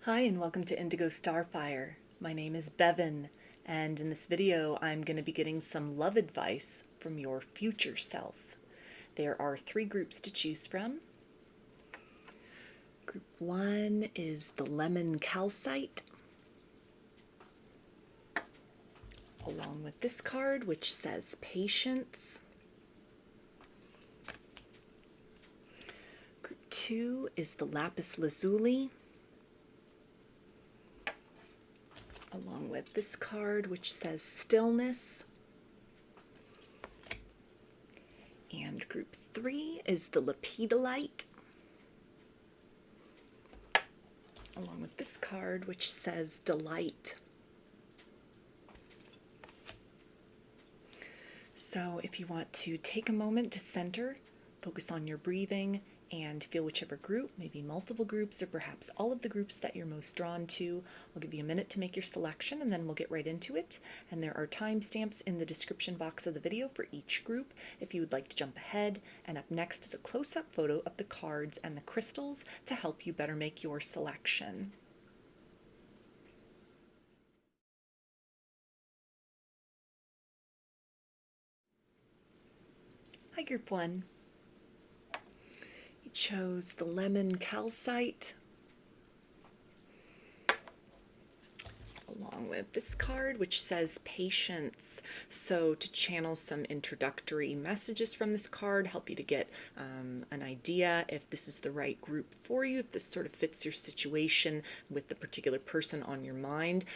Hi and welcome to Indigo Starfire. My name is Bevin, and in this video I'm going to be getting some love advice from your future self. There are 3 groups to choose from. Group 1 is the Lemon Calcite, along with this card which says Patience. Group 2 is the Lapis Lazuli, along with this card which says Stillness. And group 3 is the Lepidolite, along with this card which says Delight. So if you want to take a moment to center, focus on your breathing, and feel whichever group, maybe multiple groups or perhaps all of the groups that you're most drawn to. I'll give you a minute to make your selection and then we'll get right into it. And there are timestamps in the description box of the video for each group if you would like to jump ahead. And up next is a close-up photo of the cards and the crystals to help you better make your selection. Hi, Group 1. You chose the Lemon Calcite, along with this card which says Patience. So to channel some introductory messages from this card, help you to get an idea if this is the right group for you, if this sort of fits your situation with the particular person on your mind.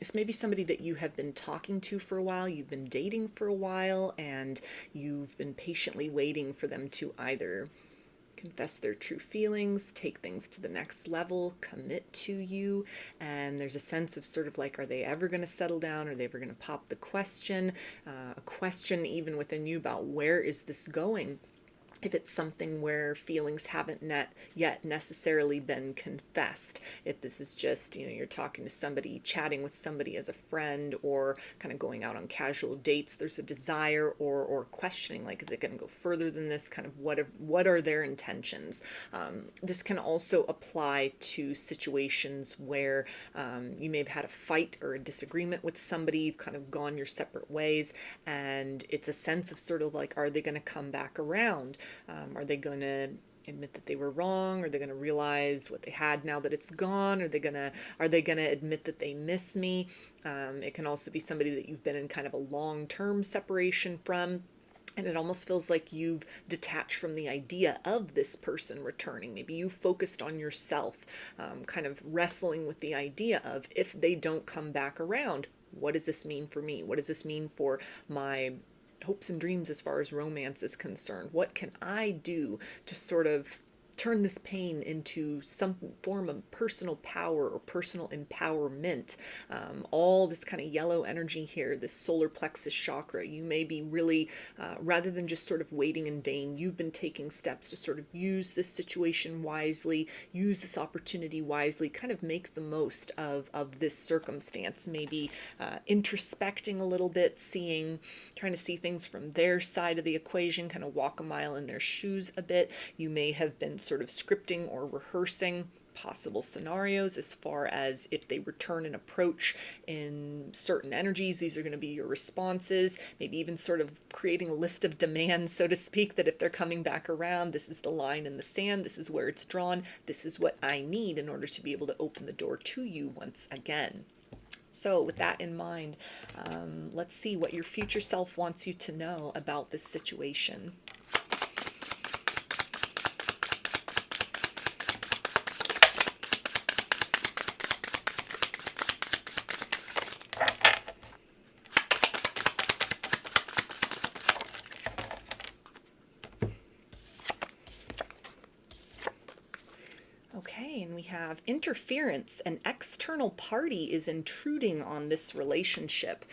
This may be somebody that you have been talking to for a while, you've been dating for a while, and you've been patiently waiting for them to either confess their true feelings, take things to the next level, commit to you, and there's a sense of sort of like, are they ever going to settle down? Are they ever going to pop the question? A question even within you about where is this going? If it's something where feelings haven't yet necessarily been confessed, if this is just, you're talking to somebody, chatting with somebody as a friend, or kind of going out on casual dates, there's a desire or questioning, like, is it going to go further than this? Kind of what are their intentions? This can also apply to situations where you may have had a fight or a disagreement with somebody, you've kind of gone your separate ways, and it's a sense of sort of like, are they going to come back around? Are they going to admit that they were wrong? Are they going to realize what they had now that it's gone? Are they going to admit that they miss me? It can also be somebody that you've been in kind of a long-term separation from, and it almost feels like you've detached from the idea of this person returning. Maybe you focused on yourself, kind of wrestling with the idea of, if they don't come back around, what does this mean for me? What does this mean for my hopes and dreams as far as romance is concerned? What can I do to sort of turn this pain into some form of personal power or personal empowerment? All this kind of yellow energy here, this solar plexus chakra, you may be really, rather than just sort of waiting in vain, you've been taking steps to sort of use this situation wisely, use this opportunity wisely, kind of make the most of this circumstance, maybe introspecting a little bit, trying to see things from their side of the equation, kind of walk a mile in their shoes a bit. You may have been sort of scripting or rehearsing possible scenarios as far as if they return an approach in certain energies, these are going to be your responses, maybe even sort of creating a list of demands, so to speak, that if they're coming back around, this is the line in the sand, this is where it's drawn, this is what I need in order to be able to open the door to you once again. So with that in mind, let's see what your future self wants you to know about this situation. Okay, and we have interference. An external party is intruding on this relationship.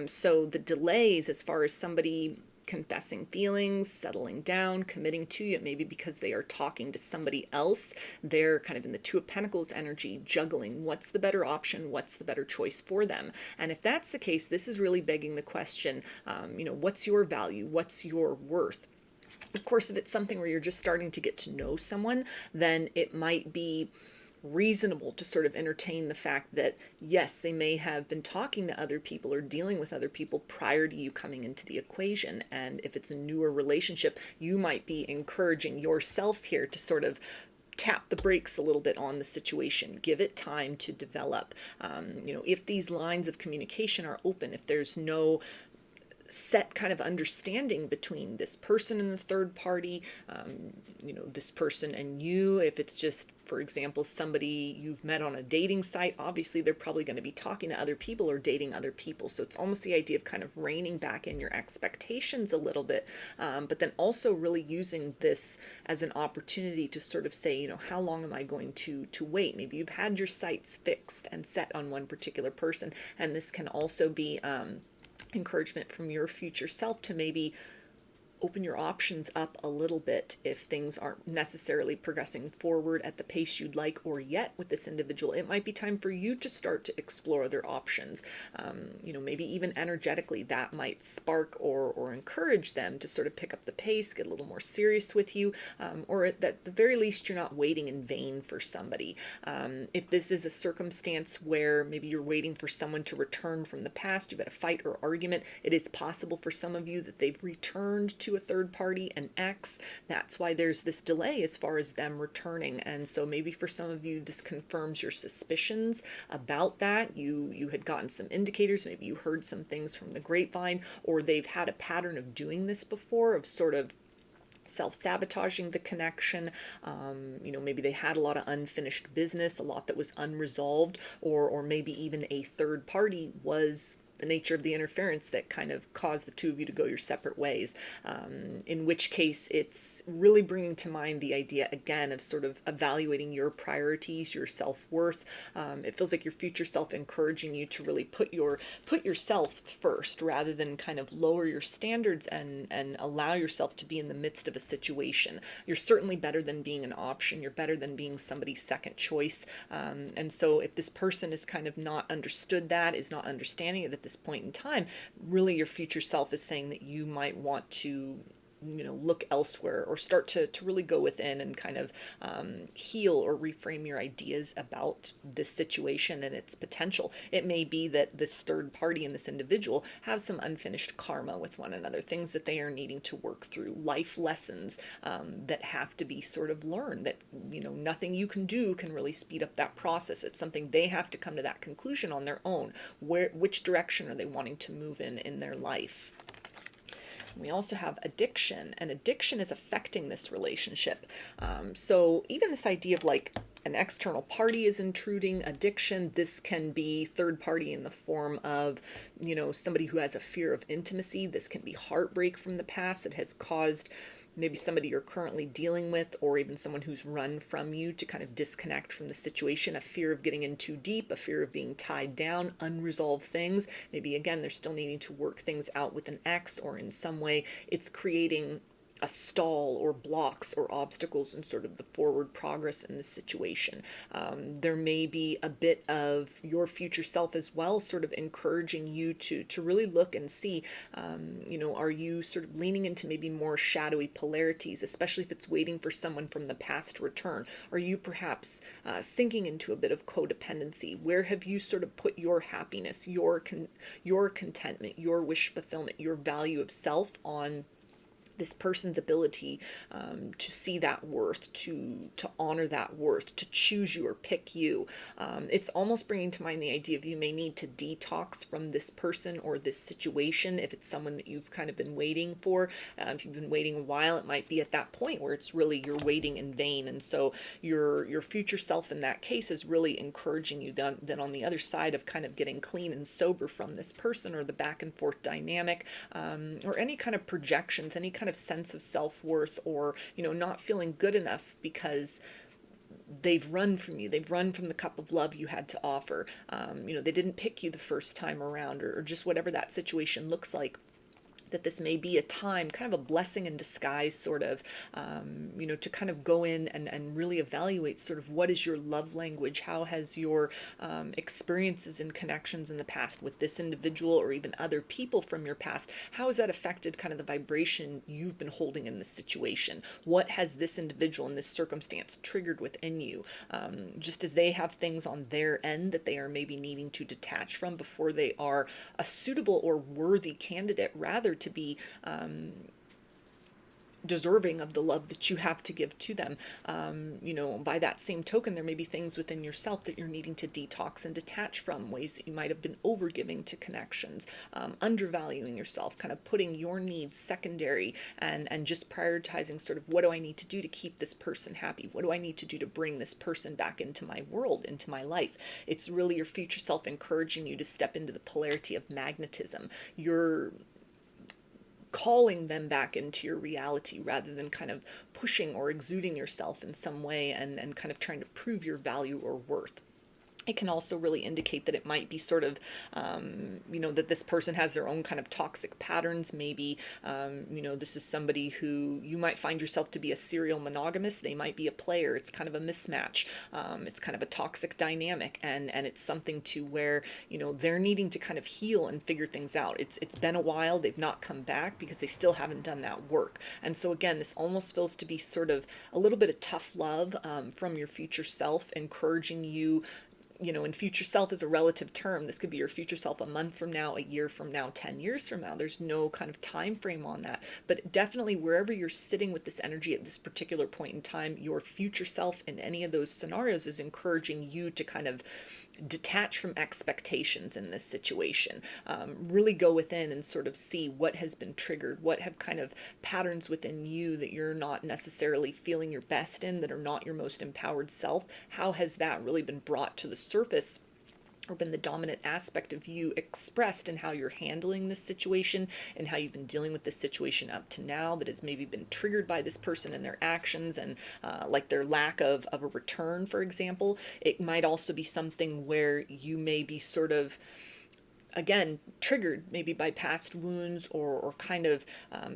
So the delays as far as somebody confessing feelings, settling down, committing to you, maybe because they are talking to somebody else, they're kind of in the Two of Pentacles energy, juggling what's the better option, what's the better choice for them. And if that's the case, this is really begging the question, what's your value, what's your worth? Of course, if it's something where you're just starting to get to know someone, then it might be reasonable to sort of entertain the fact that, yes, they may have been talking to other people or dealing with other people prior to you coming into the equation. And if it's a newer relationship, you might be encouraging yourself here to sort of tap the brakes a little bit on the situation. Give it time to develop. If these lines of communication are open, if there's no set kind of understanding between this person and the third party, this person and you, if it's just, for example, somebody you've met on a dating site, obviously they're probably going to be talking to other people or dating other people. So it's almost the idea of kind of reining back in your expectations a little bit, but then also really using this as an opportunity to sort of say, how long am I going to wait? Maybe you've had your sights fixed and set on one particular person, and this can also be encouragement from your future self to maybe open your options up a little bit if things aren't necessarily progressing forward at the pace you'd like or yet with this individual. It might be time for you to start to explore other options. Maybe even energetically that might spark or encourage them to sort of pick up the pace, get a little more serious with you, or at the very least you're not waiting in vain for somebody. If this is a circumstance where maybe you're waiting for someone to return from the past, you've had a fight or argument, it is possible for some of you that they've returned to a third party, an ex. That's why there's this delay as far as them returning. And so maybe for some of you, this confirms your suspicions about that. You had gotten some indicators, maybe you heard some things from the grapevine, or they've had a pattern of doing this before, of sort of self-sabotaging the connection. Maybe they had a lot of unfinished business, a lot that was unresolved, or maybe even a third party was the nature of the interference that kind of caused the two of you to go your separate ways. In which case, it's really bringing to mind the idea again of sort of evaluating your priorities, your self-worth. It feels like your future self encouraging you to really put yourself first, rather than kind of lower your standards and allow yourself to be in the midst of a situation. You're certainly better than being an option. You're better than being somebody's second choice. And so if this person is kind of not understood that, is not understanding it at this point in time, really your future self is saying that you might want to look elsewhere, or start to really go within and kind of heal or reframe your ideas about this situation and its potential. It may be that this third party and this individual have some unfinished karma with one another, things that they are needing to work through, life lessons that have to be sort of learned, that nothing you can do can really speed up that process. It's something they have to come to that conclusion on their own. Which direction are they wanting to move in their life? We also have addiction, and addiction is affecting this relationship. So even this idea of like an external party is intruding, addiction, this can be third party in the form of, somebody who has a fear of intimacy. This can be heartbreak from the past that has caused maybe somebody you're currently dealing with, or even someone who's run from you, to kind of disconnect from the situation, a fear of getting in too deep, a fear of being tied down, unresolved things. Maybe again, they're still needing to work things out with an ex, or in some way it's creating a stall or blocks or obstacles in sort of the forward progress in this situation. There may be a bit of your future self as well, sort of encouraging you to really look and see, are you sort of leaning into maybe more shadowy polarities, especially if it's waiting for someone from the past to return? Are you perhaps sinking into a bit of codependency? Where have you sort of put your happiness, your contentment, your wish fulfillment, your value of self on this person's ability to see that worth, to honor that worth, to choose you or pick you? It's almost bringing to mind the idea of you may need to detox from this person or this situation if it's someone that you've kind of been waiting for. If you've been waiting a while, it might be at that point where it's really you're waiting in vain. And so your future self in that case is really encouraging you then on the other side of kind of getting clean and sober from this person, or the back and forth dynamic, or any kind of projections, any kind of sense of self-worth, or not feeling good enough because they've run from you, they've run from the cup of love you had to offer. They didn't pick you the first time around, or just whatever that situation looks like. that this may be a time, kind of a blessing in disguise, sort of, to kind of go in and really evaluate sort of what is your love language, how has your experiences and connections in the past with this individual or even other people from your past, how has that affected kind of the vibration you've been holding in this situation? What has this individual in this circumstance triggered within you? Just as they have things on their end that they are maybe needing to detach from before they are a suitable or worthy candidate, rather to be deserving of the love that you have to give to them. By that same token, there may be things within yourself that you're needing to detox and detach from, ways that you might have been overgiving to connections, undervaluing yourself, kind of putting your needs secondary, and just prioritizing sort of, what do I need to do to keep this person happy? What do I need to do to bring this person back into my world, into my life? It's really your future self encouraging you to step into the polarity of magnetism. You're calling them back into your reality, rather than kind of pushing or exuding yourself in some way and kind of trying to prove your value or worth. It can also really indicate that it might be sort of, that this person has their own kind of toxic patterns. Maybe, this is somebody who you might find yourself to be a serial monogamist. They might be a player. It's kind of a mismatch. It's kind of a toxic dynamic. And it's something to where, they're needing to kind of heal and figure things out. It's been a while. They've not come back because they still haven't done that work. And so again, this almost feels to be sort of a little bit of tough love from your future self, encouraging you. And future self is a relative term. This could be your future self a month from now, a year from now, 10 years from now. There's no kind of time frame on that. But definitely wherever you're sitting with this energy at this particular point in time, your future self in any of those scenarios is encouraging you to kind of detach from expectations in this situation. Really go within and sort of see what has been triggered, what have kind of patterns within you that you're not necessarily feeling your best in, that are not your most empowered self. How has that really been brought to the surface, or been the dominant aspect of you expressed in how you're handling this situation and how you've been dealing with this situation up to now, that has maybe been triggered by this person and their actions, and like their lack of a return, for example. It might also be something where you may be sort of, again, triggered maybe by past wounds, or kind of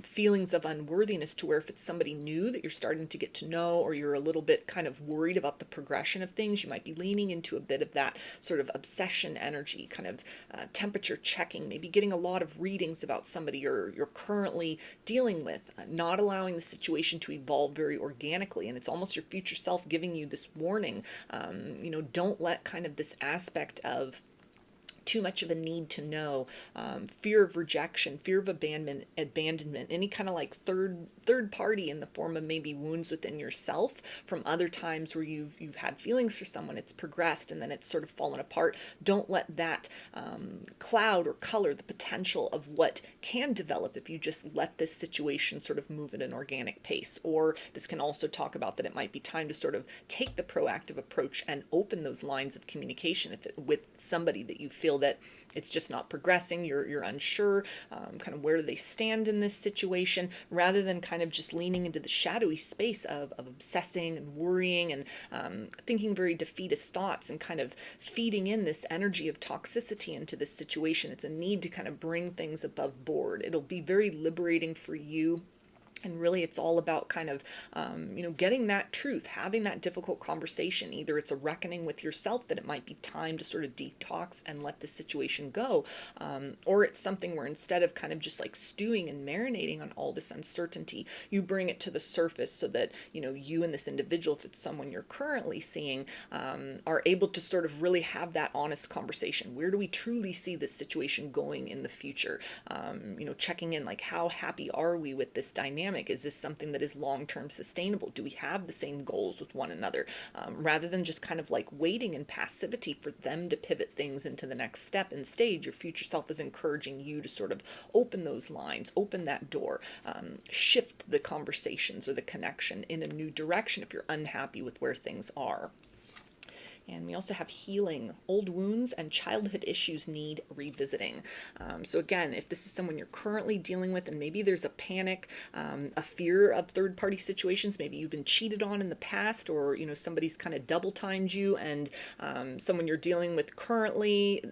feelings of unworthiness, to where if it's somebody new that you're starting to get to know, or you're a little bit kind of worried about the progression of things, you might be leaning into a bit of that sort of obsession energy, kind of temperature checking, maybe getting a lot of readings about somebody you're currently dealing with, not allowing the situation to evolve very organically. And it's almost your future self giving you this warning. Don't let kind of this aspect of too much of a need to know, fear of rejection, fear of abandonment, any kind of like third party in the form of maybe wounds within yourself from other times where you've had feelings for someone, it's progressed and then it's sort of fallen apart. Don't let that cloud or color the potential of what can develop if you just let this situation sort of move at an organic pace. Or this can also talk about that it might be time to sort of take the proactive approach and open those lines of communication with somebody that you feel that it's just not progressing, you're unsure, kind of where do they stand in this situation, rather than kind of just leaning into the shadowy space of obsessing and worrying and thinking very defeatist thoughts, and kind of feeding in this energy of toxicity into this situation. It's a need to kind of bring things above board. It'll be very liberating for you. And really, it's all about kind of, getting that truth, having that difficult conversation. Either it's a reckoning with yourself that it might be time to sort of detox and let the situation go, or it's something where instead of kind of just like stewing and marinating on all this uncertainty, you bring it to the surface so that, you and this individual, if it's someone you're currently seeing, are able to sort of really have that honest conversation. Where do we truly see this situation going in the future? Checking in, like, how happy are we with this dynamic? Is this something that is long-term sustainable? Do we have the same goals with one another? Rather than just kind of like waiting in passivity for them to pivot things into the next step and stage, your future self is encouraging you to sort of open those lines, open that door, shift the conversations or the connection in a new direction if you're unhappy with where things are. And we also have healing. Old wounds and childhood issues need revisiting. So again, if this is someone you're currently dealing with, and maybe there's a panic, a fear of third-party situations, maybe you've been cheated on in the past, or somebody's kind of double-timed you, and someone you're dealing with currently,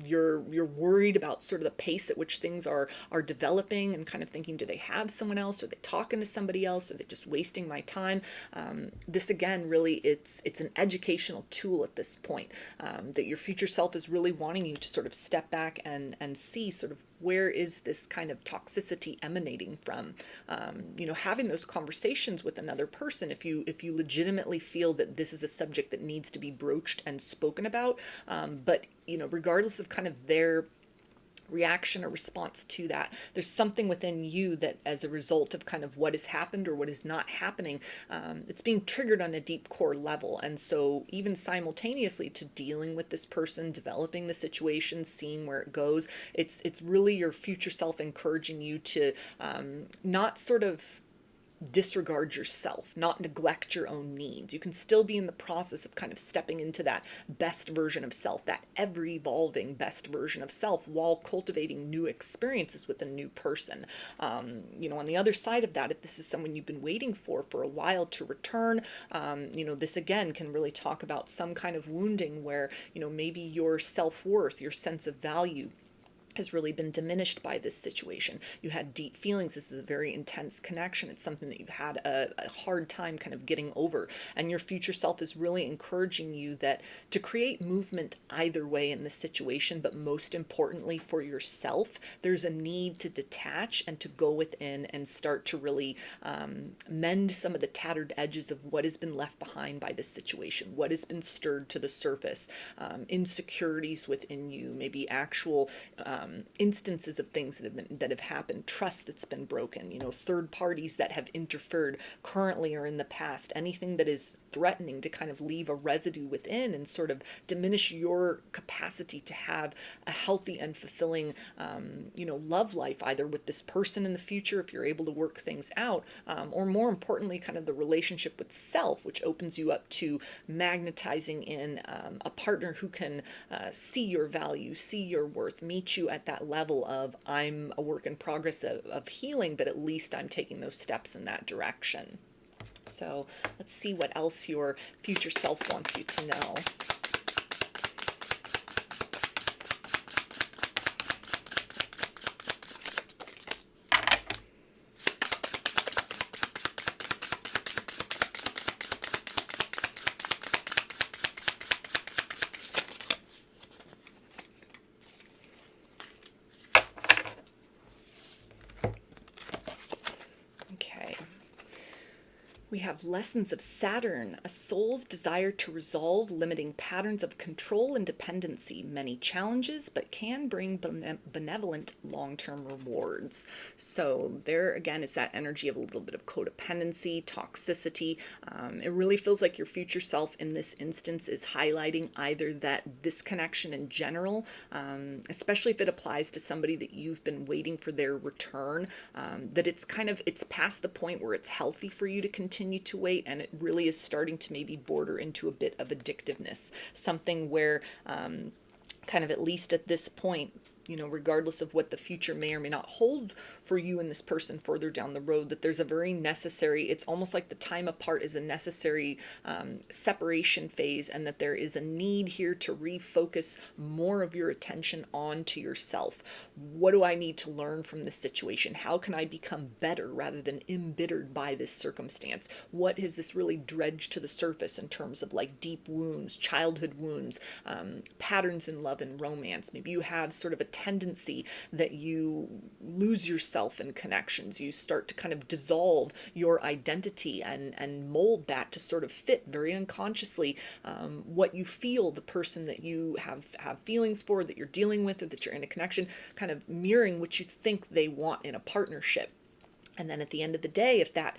you're worried about sort of the pace at which things are developing, and kind of thinking, do they have someone else? Are they talking to somebody else? Are they just wasting my time? This again, really, it's an educational tool at this point, that your future self is really wanting you to sort of step back and see sort of where is this kind of toxicity emanating from. Having those conversations with another person, if you legitimately feel that this is a subject that needs to be broached and spoken about, but regardless of kind of their reaction or response to that, there's something within you that, as a result of kind of what has happened or what is not happening, it's being triggered on a deep core level. And so even simultaneously to dealing with this person, developing the situation, seeing where it goes, it's really your future self encouraging you to not sort of disregard yourself, not neglect your own needs. You can still be in the process of kind of stepping into that best version of self, that ever-evolving best version of self, while cultivating new experiences with a new person. On the other side of that, if this is someone you've been waiting for a while to return, this again can really talk about some kind of wounding where, maybe your self-worth, your sense of value has really been diminished by this situation. You had deep feelings. This is a very intense connection. It's something that you've had a hard time kind of getting over. And your future self is really encouraging you that to create movement either way in this situation, but most importantly for yourself, there's a need to detach and to go within and start to really mend some of the tattered edges of what has been left behind by this situation, what has been stirred to the surface, insecurities within you, maybe actual instances of things that have happened, trust that's been broken, third parties that have interfered currently or in the past, anything that is threatening to kind of leave a residue within and sort of diminish your capacity to have a healthy and fulfilling, love life, either with this person in the future, if you're able to work things out, or more importantly, kind of the relationship with self, which opens you up to magnetizing in a partner who can see your value, see your worth, meet you at that level of, I'm a work in progress of healing, but at least I'm taking those steps in that direction. So let's see what else your future self wants you to know. We have lessons of Saturn, a soul's desire to resolve limiting patterns of control and dependency, many challenges, but can bring benevolent long-term rewards. So there again is that energy of a little bit of codependency, toxicity. It really feels like your future self in this instance is highlighting either that disconnection in general, especially if it applies to somebody that you've been waiting for their return, that it's past the point where it's healthy for you to continue to wait, and it really is starting to maybe border into a bit of addictiveness, something where kind of at least at this point, regardless of what the future may or may not hold for you and this person further down the road, that there's a very necessary, it's almost like the time apart is a necessary separation phase, and that there is a need here to refocus more of your attention onto yourself. What do I need to learn from this situation? How can I become better rather than embittered by this circumstance? What has this really dredged to the surface in terms of like deep wounds, childhood wounds, patterns in love and romance? Maybe you have sort of a tendency that you lose yourself in connections. You start to kind of dissolve your identity and mold that to sort of fit very unconsciously what you feel the person that you have feelings for, that you're dealing with, or that you're in a connection, kind of mirroring what you think they want in a partnership. And then at the end of the day, if that,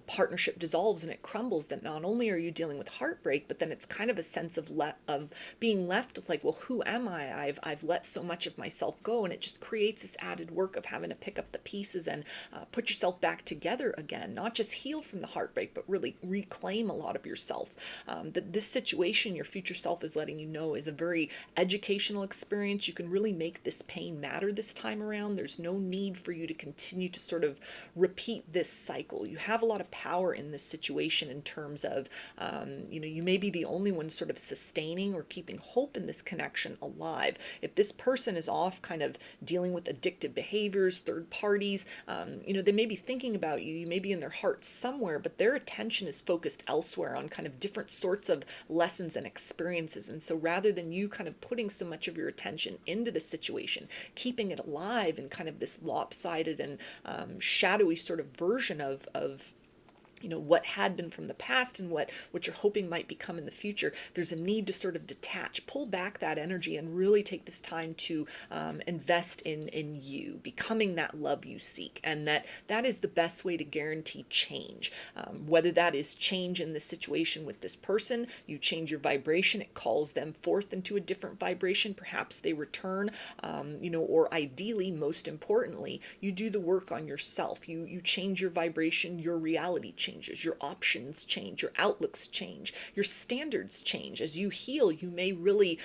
partnership dissolves and it crumbles, then not only are you dealing with heartbreak, but then it's kind of a sense of of being left with like, well, who am I? I've let so much of myself go, and it just creates this added work of having to pick up the pieces and put yourself back together again, not just heal from the heartbreak, but really reclaim a lot of yourself. That this situation, your future self is letting you know, is a very educational experience. You can really make this pain matter this time around. There's no need for you to continue to sort of repeat this cycle. You have a lot of power in this situation in terms of, you may be the only one sort of sustaining or keeping hope in this connection alive. If this person is off kind of dealing with addictive behaviors, third parties, they may be thinking about you, you may be in their heart somewhere, but their attention is focused elsewhere on kind of different sorts of lessons and experiences. And so rather than you kind of putting so much of your attention into the situation, keeping it alive in kind of this lopsided and shadowy sort of version of what had been from the past and what you're hoping might become in the future, there's a need to sort of detach, pull back that energy, and really take this time to invest in you, becoming that love you seek. And that is the best way to guarantee change. Whether that is change in the situation with this person, you change your vibration, it calls them forth into a different vibration, perhaps they return, or ideally, most importantly, you do the work on yourself. You change your vibration, your reality changes, your options change, your outlooks change, your standards change. As you heal, you may really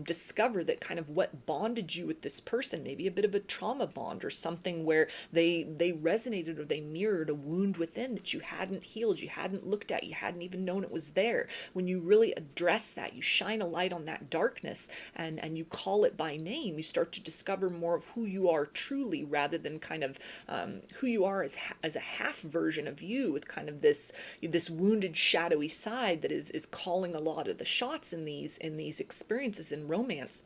discover that kind of what bonded you with this person, maybe a bit of a trauma bond or something where they resonated or they mirrored a wound within that you hadn't healed, you hadn't looked at, you hadn't even known it was there. When you really address that, you shine a light on that darkness and you call it by name, you start to discover more of who you are truly, rather than kind of who you are as a half version of you, with kind of this wounded, shadowy side that is calling a lot of the shots in these experiences in romance.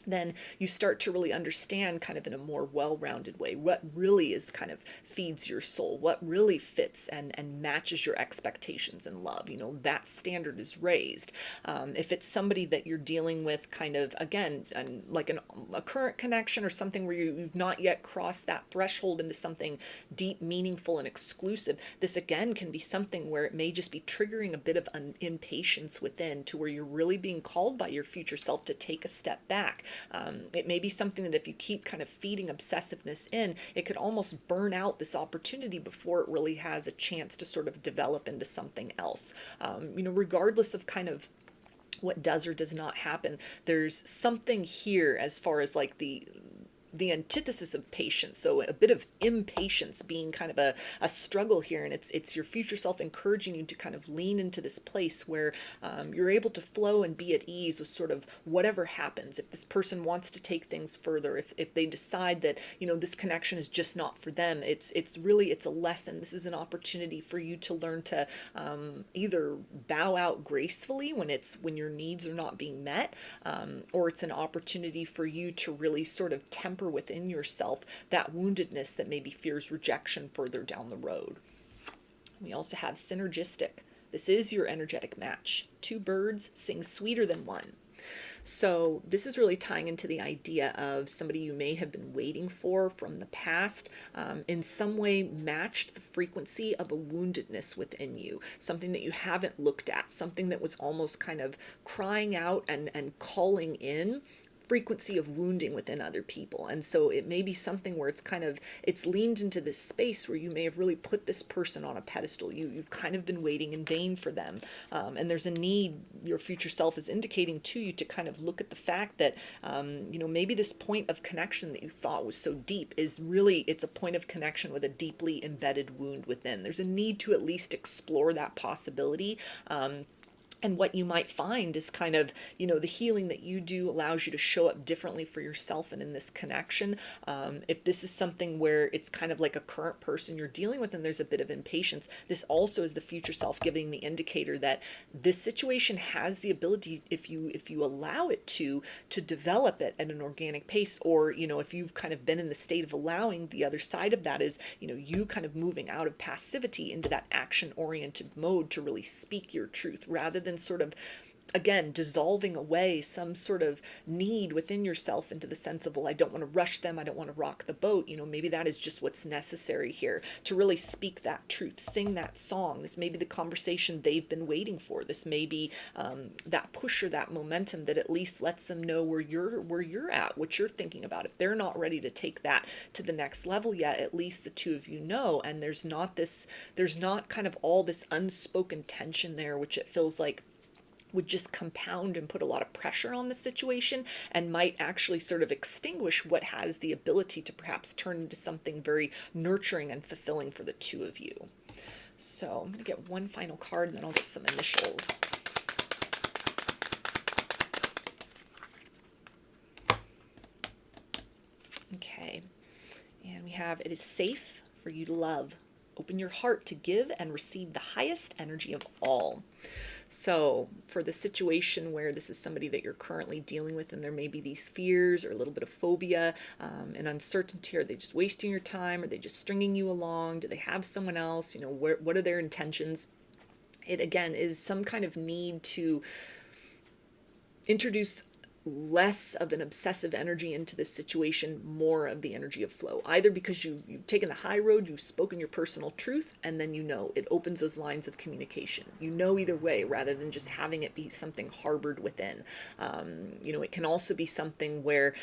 Then you start to really understand kind of in a more well-rounded way what really is kind of feeds your soul, what really fits and matches your expectations in love. That standard is raised. If it's somebody that you're dealing with kind of, again, like a current connection or something where you've not yet crossed that threshold into something deep, meaningful, and exclusive, this again can be something where it may just be triggering a bit of an impatience within, to where you're really being called by your future self to take a step back. It may be something that if you keep kind of feeding obsessiveness in, it could almost burn out this opportunity before it really has a chance to sort of develop into something else. Regardless of kind of what does or does not happen, there's something here as far as like the antithesis of patience. So a bit of impatience being kind of a struggle here. And it's your future self encouraging you to kind of lean into this place where you're able to flow and be at ease with sort of whatever happens. If this person wants to take things further, if they decide that, this connection is just not for them, it's a lesson. This is an opportunity for you to learn to either bow out gracefully when your needs are not being met, or it's an opportunity for you to really sort of temper within yourself that woundedness that maybe fears rejection further down the road. We also have synergistic. This is your energetic match. Two birds sing sweeter than one. So this is really tying into the idea of somebody you may have been waiting for from the past, in some way matched the frequency of a woundedness within you, something that you haven't looked at, something that was almost kind of crying out and calling in frequency of wounding within other people. And so it may be something where it's leaned into this space where you may have really put this person on a pedestal. You've kind of been waiting in vain for them. And there's a need, your future self is indicating to you, to kind of look at the fact that, maybe this point of connection that you thought was so deep is really, it's a point of connection with a deeply embedded wound within. There's a need to at least explore that possibility. And what you might find is kind of, the healing that you do allows you to show up differently for yourself and in this connection. If this is something where it's kind of like a current person you're dealing with and there's a bit of impatience, this also is the future self giving the indicator that this situation has the ability, if you allow it to develop it at an organic pace, or, if you've kind of been in the state of allowing, the other side of that is, you kind of moving out of passivity into that action-oriented mode to really speak your truth, rather than sort of again, dissolving away some sort of need within yourself into the sense of, well, I don't want to rush them. I don't want to rock the boat. Maybe that is just what's necessary here to really speak that truth, sing that song. This may be the conversation they've been waiting for. This may be that push or that momentum that at least lets them know where you're at, what you're thinking about. If they're not ready to take that to the next level yet, at least the two of you know, and there's not kind of all this unspoken tension there, which it feels like would just compound and put a lot of pressure on the situation and might actually sort of extinguish what has the ability to perhaps turn into something very nurturing and fulfilling for the two of you. So I'm going to get one final card and then I'll get some initials. Okay, and we have, it is safe for you to love. Open your heart to give and receive the highest energy of all. So for the situation where this is somebody that you're currently dealing with and there may be these fears or a little bit of phobia and uncertainty, are they just wasting your time? Are they just stringing you along? Do they have someone else? What are their intentions? It again is some kind of need to introduce less of an obsessive energy into this situation, more of the energy of flow, either because you've taken the high road, you've spoken your personal truth, and then it opens those lines of communication. Either way, rather than just having it be something harbored within. It can also be something where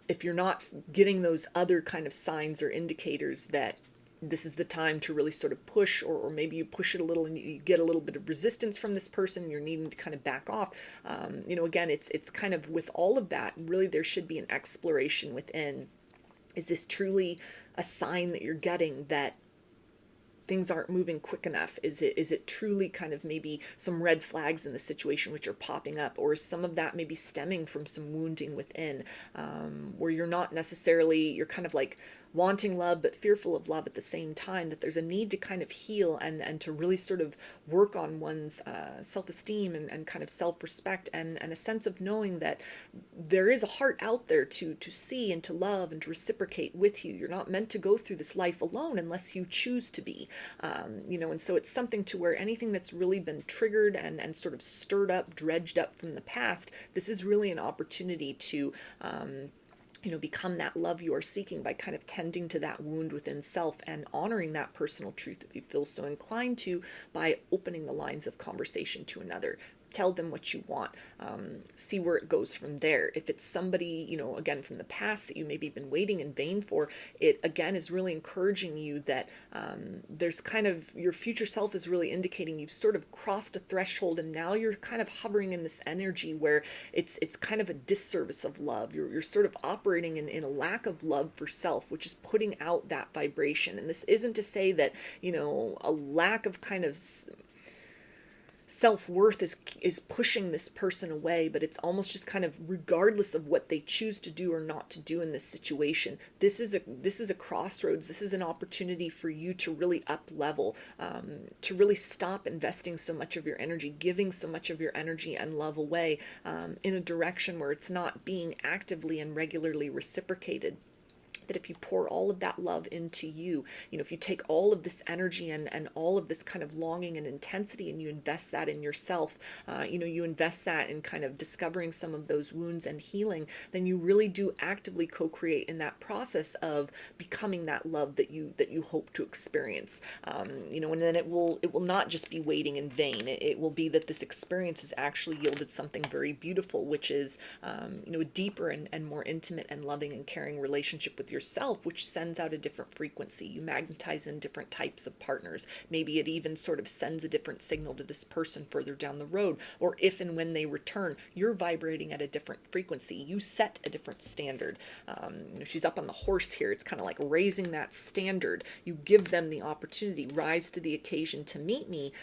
if you're not getting those other kind of signs or indicators that this is the time to really sort of push, or maybe you push it a little and you get a little bit of resistance from this person, you're needing to kind of back off. Again, it's kind of with all of that, really there should be an exploration within. Is this truly a sign that you're getting that things aren't moving quick enough? Is it truly kind of maybe some red flags in the situation which are popping up, or is some of that maybe stemming from some wounding within, where you're not necessarily, you're kind of like wanting love but fearful of love at the same time, that there's a need to kind of heal and to really sort of work on one's self-esteem and kind of self-respect and a sense of knowing that there is a heart out there to see and to love and to reciprocate with you. You're not meant to go through this life alone unless you choose to be, and so it's something to where anything that's really been triggered and sort of stirred up, dredged up from the past, this is really an opportunity to become that love you are seeking by kind of tending to that wound within self and honoring that personal truth if you feel so inclined to, by opening the lines of conversation to another. Tell them what you want. See where it goes from there. If it's somebody, again, from the past that you maybe been waiting in vain for, it again is really encouraging you that there's kind of, your future self is really indicating you've sort of crossed a threshold and now you're kind of hovering in this energy where it's kind of a disservice of love. You're sort of operating in a lack of love for self, which is putting out that vibration. And this isn't to say that, a lack of kind of self-worth is pushing this person away, but it's almost just kind of regardless of what they choose to do or not to do in this situation. This is a crossroads. This is an opportunity for you to really up level, to really stop investing so much of your energy, giving so much of your energy and love away in a direction where it's not being actively and regularly reciprocated. That if you pour all of that love into you, if you take all of this energy and all of this kind of longing and intensity and you invest that in yourself, you invest that in kind of discovering some of those wounds and healing, then you really do actively co-create in that process of becoming that love that you hope to experience. And then it will not just be waiting in vain. It will be that this experience has actually yielded something very beautiful, which is, a deeper and more intimate and loving and caring relationship with yourself, which sends out a different frequency. You magnetize in different types of partners. Maybe it even sort of sends a different signal to this person further down the road, or if and when they return, you're vibrating at a different frequency. You set a different standard. She's up on the horse here. It's kind of like raising that standard. You give them the opportunity, rise to the occasion to meet me,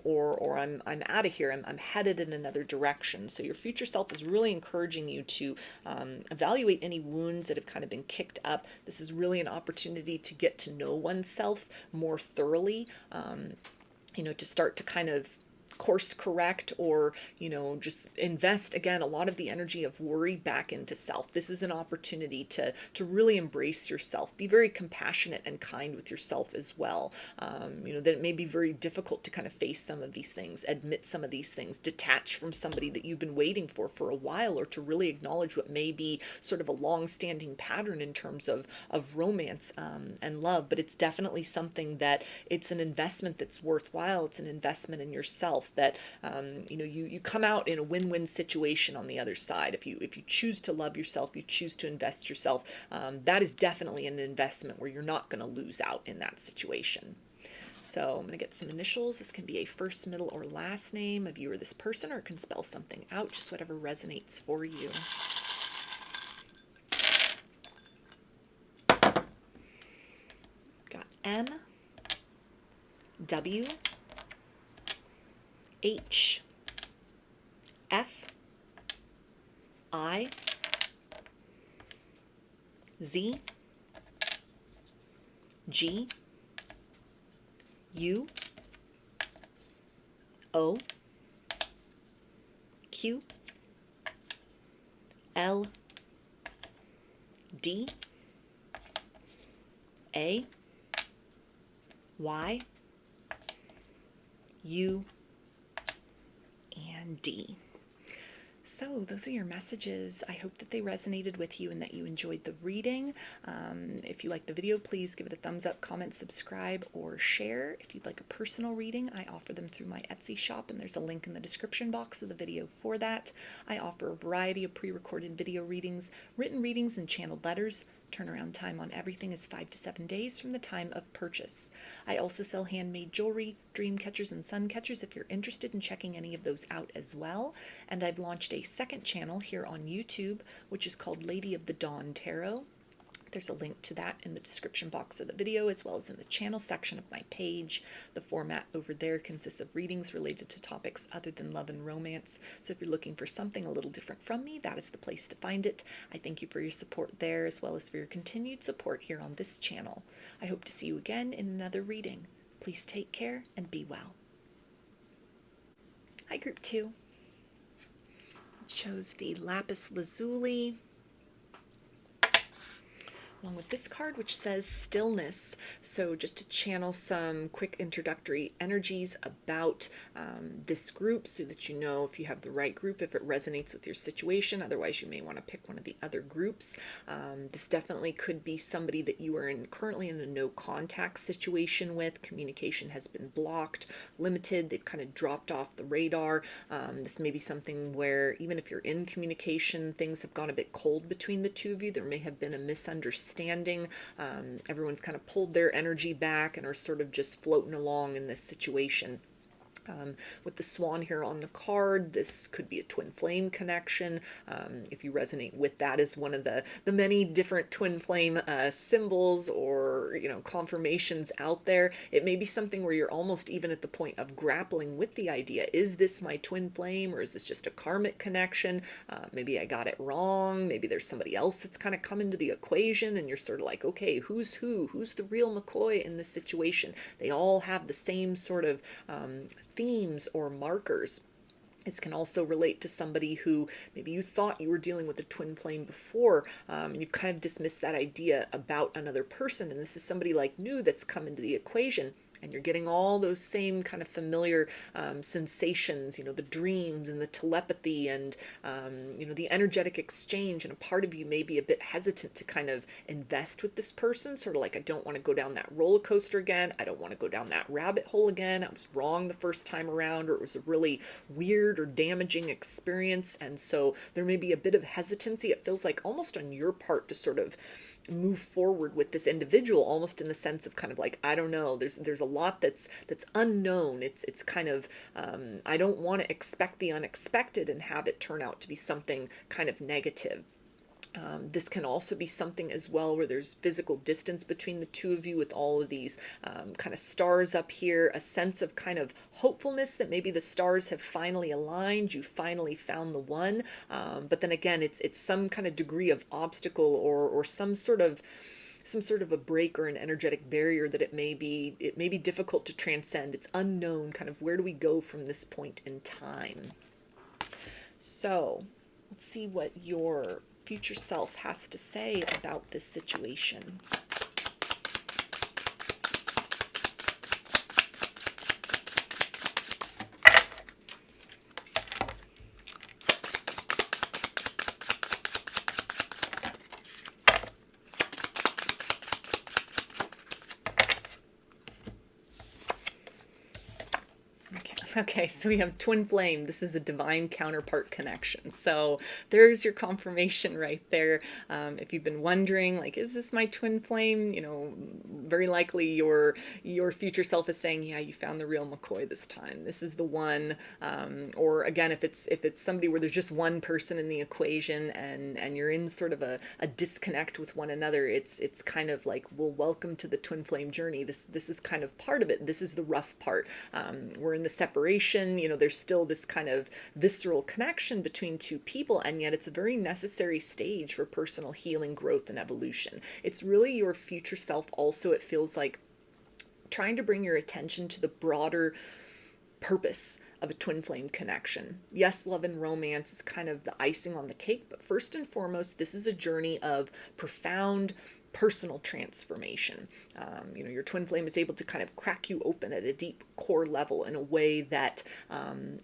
or I'm out of here. I'm headed in another direction. So your future self is really encouraging you to evaluate any wounds that have kind of been kicked up. This is really an opportunity to get to know oneself more thoroughly, to start to kind of course correct, or, you know, just invest, again, a lot of the energy of worry back into self. This is an opportunity to really embrace yourself. Be very compassionate and kind with yourself as well. You know, that it may be very difficult to kind of face some of these things, admit some of these things, detach from somebody that you've been waiting for a while, or to really acknowledge what may be sort of a long-standing pattern in terms of romance and love. But it's definitely something that it's an investment that's worthwhile. It's an investment in yourself that, you know, you come out in a win-win situation on the other side. If you choose to love yourself, you choose to invest yourself, that is definitely an investment where you're not going to lose out in that situation. So I'm going to get some initials. This can be a first, middle, or last name of you or this person, or it can spell something out, just whatever resonates for you. Got M, W, H, F, I, Z, G, U, O, Q, L, D, A, Y, U, and D. So those are your messages. I hope that they resonated with you and that you enjoyed the reading. If you like the video, please give it a thumbs up, comment, subscribe, or share. If you'd like a personal reading, I offer them through my Etsy shop, and there's a link in the description box of the video for that. I offer a variety of pre-recorded video readings, written readings, and channeled letters. Turnaround time on everything is 5 to 7 days from the time of purchase. I also sell handmade jewelry, dream catchers, and sun catchers if you're interested in checking any of those out as well. And I've launched a second channel here on YouTube, which is called Lady of the Dawn Tarot. There's a link to that in the description box of the video, as well as in the channel section of my page. The format over there consists of readings related to topics other than love and romance. So if you're looking for something a little different from me, that is the place to find it. I thank you for your support there, as well as for your continued support here on this channel. I hope to see you again in another reading. Please take care and be well. Hi, Group 2. Chose the Lapis Lazuli, along with this card, which says stillness. So just to channel some quick introductory energies about this group, so that you know if you have the right group, if it resonates with your situation. Otherwise, you may want to pick one of the other groups. This definitely could be somebody that you are currently in a no contact situation with. Communication has been blocked, limited. They've kind of dropped off the radar. This may be something where even if you're in communication, things have gone a bit cold between the two of you. There may have been a misunderstanding. Everyone's kind of pulled their energy back and are sort of just floating along in this situation. With the swan here on the card, this could be a twin flame connection. If you resonate with that as one of the many different twin flame symbols or, you know, confirmations out there, it may be something where you're almost even at the point of grappling with the idea. Is this my twin flame, or is this just a karmic connection? Maybe I got it wrong. Maybe there's somebody else that's kind of come into the equation, and you're sort of like, okay, who's who? Who's the real McCoy in this situation? They all have the same sort of themes or markers. This can also relate to somebody who maybe you thought you were dealing with a twin flame before, and you've kind of dismissed that idea about another person, and this is somebody like new that's come into the equation. And you're getting all those same kind of familiar sensations, you know, the dreams and the telepathy and, you know, the energetic exchange. And a part of you may be a bit hesitant to kind of invest with this person, sort of like, I don't want to go down that roller coaster again. I don't want to go down that rabbit hole again. I was wrong the first time around, or it was a really weird or damaging experience. And so there may be a bit of hesitancy. It feels like almost on your part to sort of move forward with this individual, almost in the sense of kind of like, I don't know, there's a lot that's unknown. It's kind of I don't want to expect the unexpected and have it turn out to be something kind of negative. This can also be something as well where there's physical distance between the two of you, with all of these kind of stars up here, a sense of kind of hopefulness that maybe the stars have finally aligned, you finally found the one, but then again, it's some kind of degree of obstacle or some sort of some sort of a break or an energetic barrier that it may be difficult to transcend. It's unknown, kind of where do we go from this point in time. So let's see what your future self has to say about this situation. Okay, so we have twin flame. This is a divine counterpart connection. So there's your confirmation right there. If you've been wondering, like, is this my twin flame? You know, very likely your future self is saying, yeah, you found the real McCoy this time. This is the one. Or again, if it's somebody where there's just one person in the equation and you're in sort of a disconnect with one another, it's kind of like, well, welcome to the twin flame journey. This is kind of part of it. This is the rough part. We're in the separation. You know, there's still this kind of visceral connection between two people, and yet it's a very necessary stage for personal healing, growth, and evolution. It's really your future self also, it feels like, trying to bring your attention to the broader purpose of a twin flame connection. Yes, love and romance is kind of the icing on the cake, but first and foremost, this is a journey of profound personal transformation. You know, your twin flame is able to kind of crack you open at a deep core level in a way that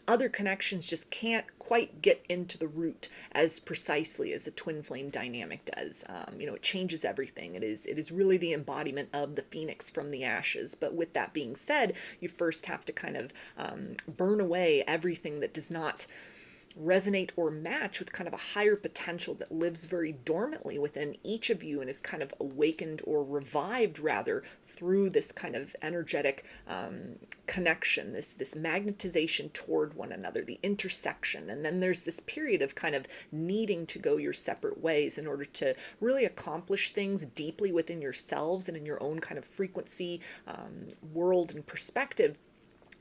other connections just can't quite get into the root as precisely as a twin flame dynamic does. You know, it changes everything. It is really the embodiment of the phoenix from the ashes. But with that being said, you first have to kind of burn away everything that does not resonate or match with kind of a higher potential that lives very dormantly within each of you and is kind of awakened or revived rather through this kind of energetic connection, this magnetization toward one another, the intersection. And then there's this period of kind of needing to go your separate ways in order to really accomplish things deeply within yourselves and in your own kind of frequency, world and perspective,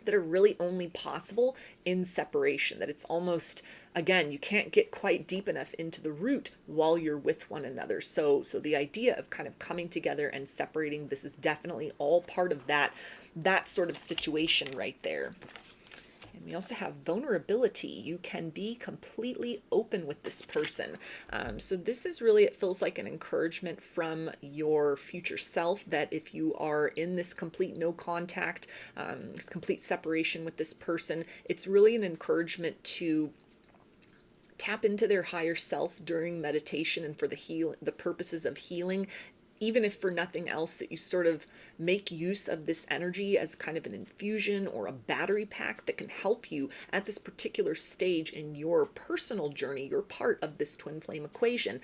that are really only possible in separation. That it's almost, again, you can't get quite deep enough into the root while you're with one another. So the idea of kind of coming together and separating, this is definitely all part of that sort of situation right there. And we also have vulnerability. You can be completely open with this person. So this is really, it feels like an encouragement from your future self that if you are in this complete no contact, this complete separation with this person, it's really an encouragement to tap into their higher self during meditation and for the purposes of healing. Even if for nothing else, that you sort of make use of this energy as kind of an infusion or a battery pack that can help you at this particular stage in your personal journey. You're part of this twin flame equation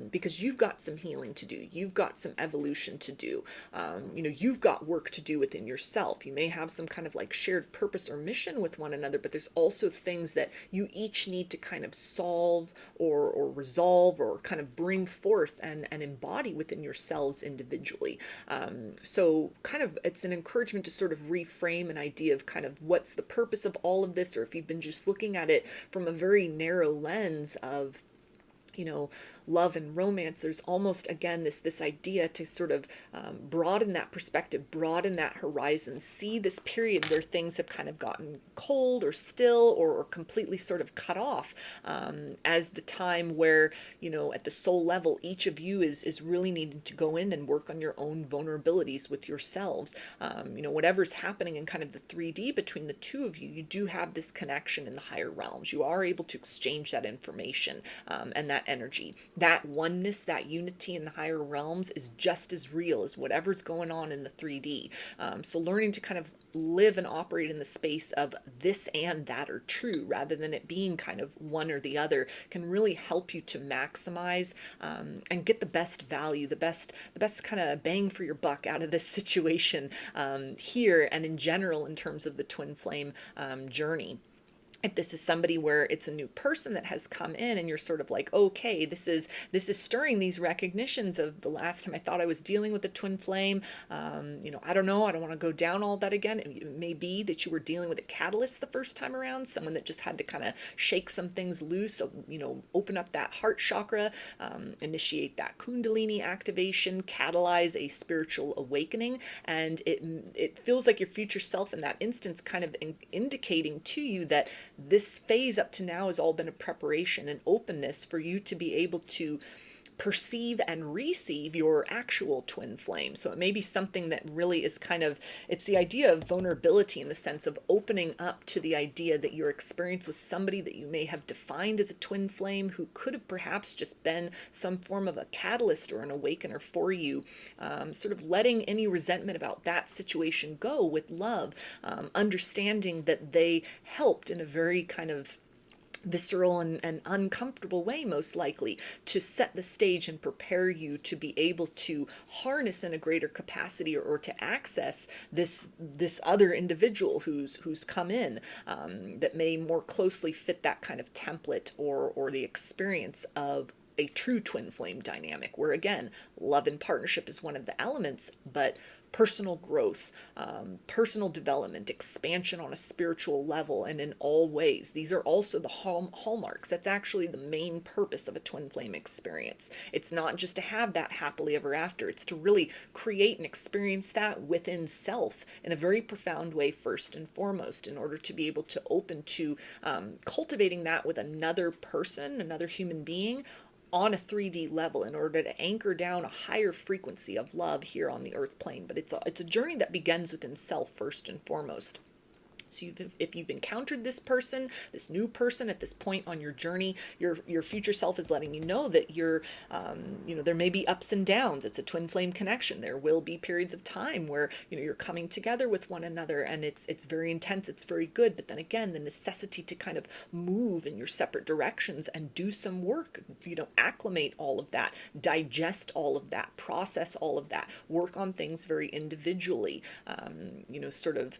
because you've got some healing to do. You've got some evolution to do. You know, you've got work to do within yourself. You may have some kind of like shared purpose or mission with one another, but there's also things that you each need to kind of solve or resolve or kind of bring forth and embody within yourselves individually. So kind of it's an encouragement to sort of reframe an idea of kind of what's the purpose of all of this, or if you've been just looking at it from a very narrow lens of, you know, love and romance, there's almost, again, this idea to sort of broaden that perspective, broaden that horizon, see this period where things have kind of gotten cold or still or completely sort of cut off as the time where, you know, at the soul level, each of you is really needing to go in and work on your own vulnerabilities with yourselves. You know, whatever's happening in kind of the 3D between the two of you, you do have this connection in the higher realms. You are able to exchange that information and that energy. That oneness, that unity in the higher realms is just as real as whatever's going on in the 3D. So learning to kind of live and operate in the space of this and that are true, rather than it being kind of one or the other, can really help you to maximize and get the best value, the best kind of bang for your buck out of this situation here and in general in terms of the twin flame journey. if this is somebody where it's a new person that has come in and you're sort of like, okay, this is stirring these recognitions of the last time I thought I was dealing with a twin flame. I don't know, I don't want to go down all that again. It may be that you were dealing with a catalyst the first time around, someone that just had to kind of shake some things loose, so, open up that heart chakra, initiate that kundalini activation, catalyze a spiritual awakening. And it feels like your future self in that instance kind of indicating to you that this phase up to now has all been a preparation and openness for you to be able to perceive and receive your actual twin flame. So it may be something that really is it's the idea of vulnerability, in the sense of opening up to the idea that your experience with somebody that you may have defined as a twin flame, who could have perhaps just been some form of a catalyst or an awakener for you, sort of letting any resentment about that situation go with love, understanding that they helped in a very kind of visceral and uncomfortable way, most likely, to set the stage and prepare you to be able to harness in a greater capacity, or to access this other individual who's come in, that may more closely fit that kind of template, or the experience of a true twin flame dynamic, where again, love and partnership is one of the elements, but personal growth, personal development, expansion on a spiritual level, and in all ways. These are also the hallmarks. That's actually the main purpose of a twin flame experience. It's not just to have that happily ever after. It's to really create and experience that within self in a very profound way, first and foremost, in order to be able to open to cultivating that with another person, another human being, on a 3D level, in order to anchor down a higher frequency of love here on the earth plane. But it's a journey that begins within self first and foremost. So if you've encountered this person, this new person at this point on your journey, your future self is letting you know that there may be ups and downs. It's a twin flame connection. There will be periods of time where, you're coming together with one another, and it's very intense, it's very good. But then again, the necessity to kind of move in your separate directions and do some work, acclimate all of that, digest all of that, process all of that, work on things very individually, sort of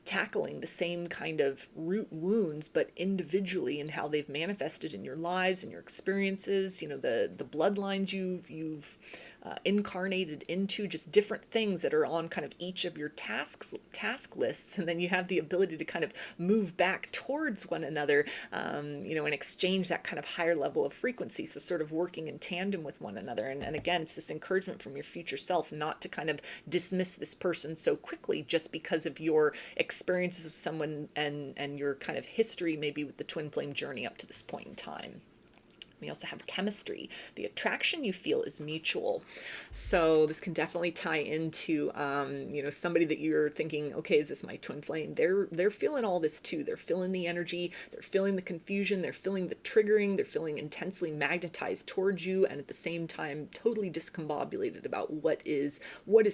tackling the same kind of root wounds, but individually, in how they've manifested in your lives and your experiences, the bloodlines you've incarnated into, just different things that are on kind of each of your task lists. And then you have the ability to kind of move back towards one another, and exchange that kind of higher level of frequency. So sort of working in tandem with one another. And again, it's this encouragement from your future self not to kind of dismiss this person so quickly just because of your experiences of someone and your kind of history, maybe with the twin flame journey up to this point in time. We also have chemistry. The attraction you feel is mutual. So this can definitely tie into, somebody that you're thinking, okay, is this my twin flame? They're feeling all this too. They're feeling the energy. They're feeling the confusion. They're feeling the triggering. They're feeling intensely magnetized towards you, and at the same time, totally discombobulated about what is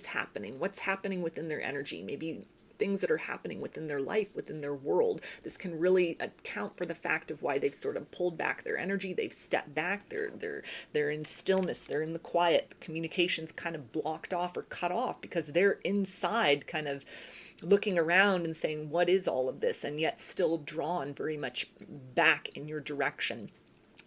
happening, what's happening within their energy. Maybe things that are happening within their life, within their world. This can really account for the fact of why they've sort of pulled back their energy. They've stepped back. They're in stillness. They're in the quiet. The communication's kind of blocked off or cut off because they're inside, kind of looking around and saying, what is all of this? And yet still drawn very much back in your direction.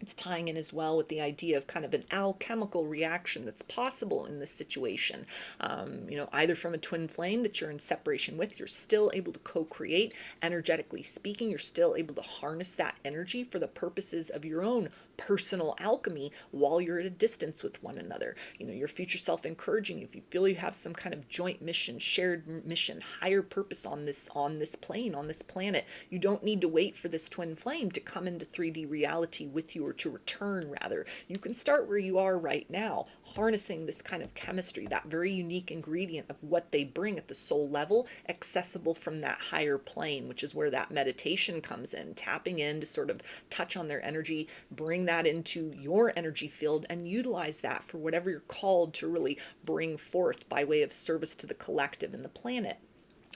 It's tying in as well with the idea of kind of an alchemical reaction that's possible in this situation. Either from a twin flame that you're in separation with, you're still able to co-create, energetically speaking. You're still able to harness that energy for the purposes of your own personal alchemy while you're at a distance with one another. Your future self encouraging you, if you feel you have some kind of joint mission, shared mission, higher purpose on this plane, on this planet, you don't need to wait for this twin flame to come into 3D reality with you, or to return rather. You can start where you are right now, harnessing this kind of chemistry, that very unique ingredient of what they bring at the soul level, accessible from that higher plane, which is where that meditation comes in, tapping in to sort of touch on their energy, bring that into your energy field, and utilize that for whatever you're called to really bring forth by way of service to the collective and the planet.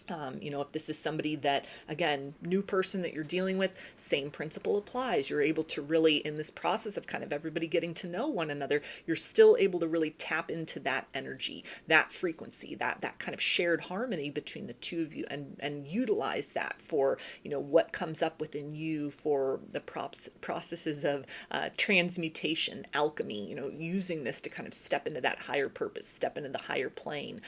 If this is somebody that, again, new person that you're dealing with, same principle applies. You're able to really, in this process of kind of everybody getting to know one another, you're still able to really tap into that energy, that frequency, that kind of shared harmony between the two of you, and utilize that for, what comes up within you for the processes of transmutation, alchemy, using this to kind of step into that higher purpose, step into the higher plane.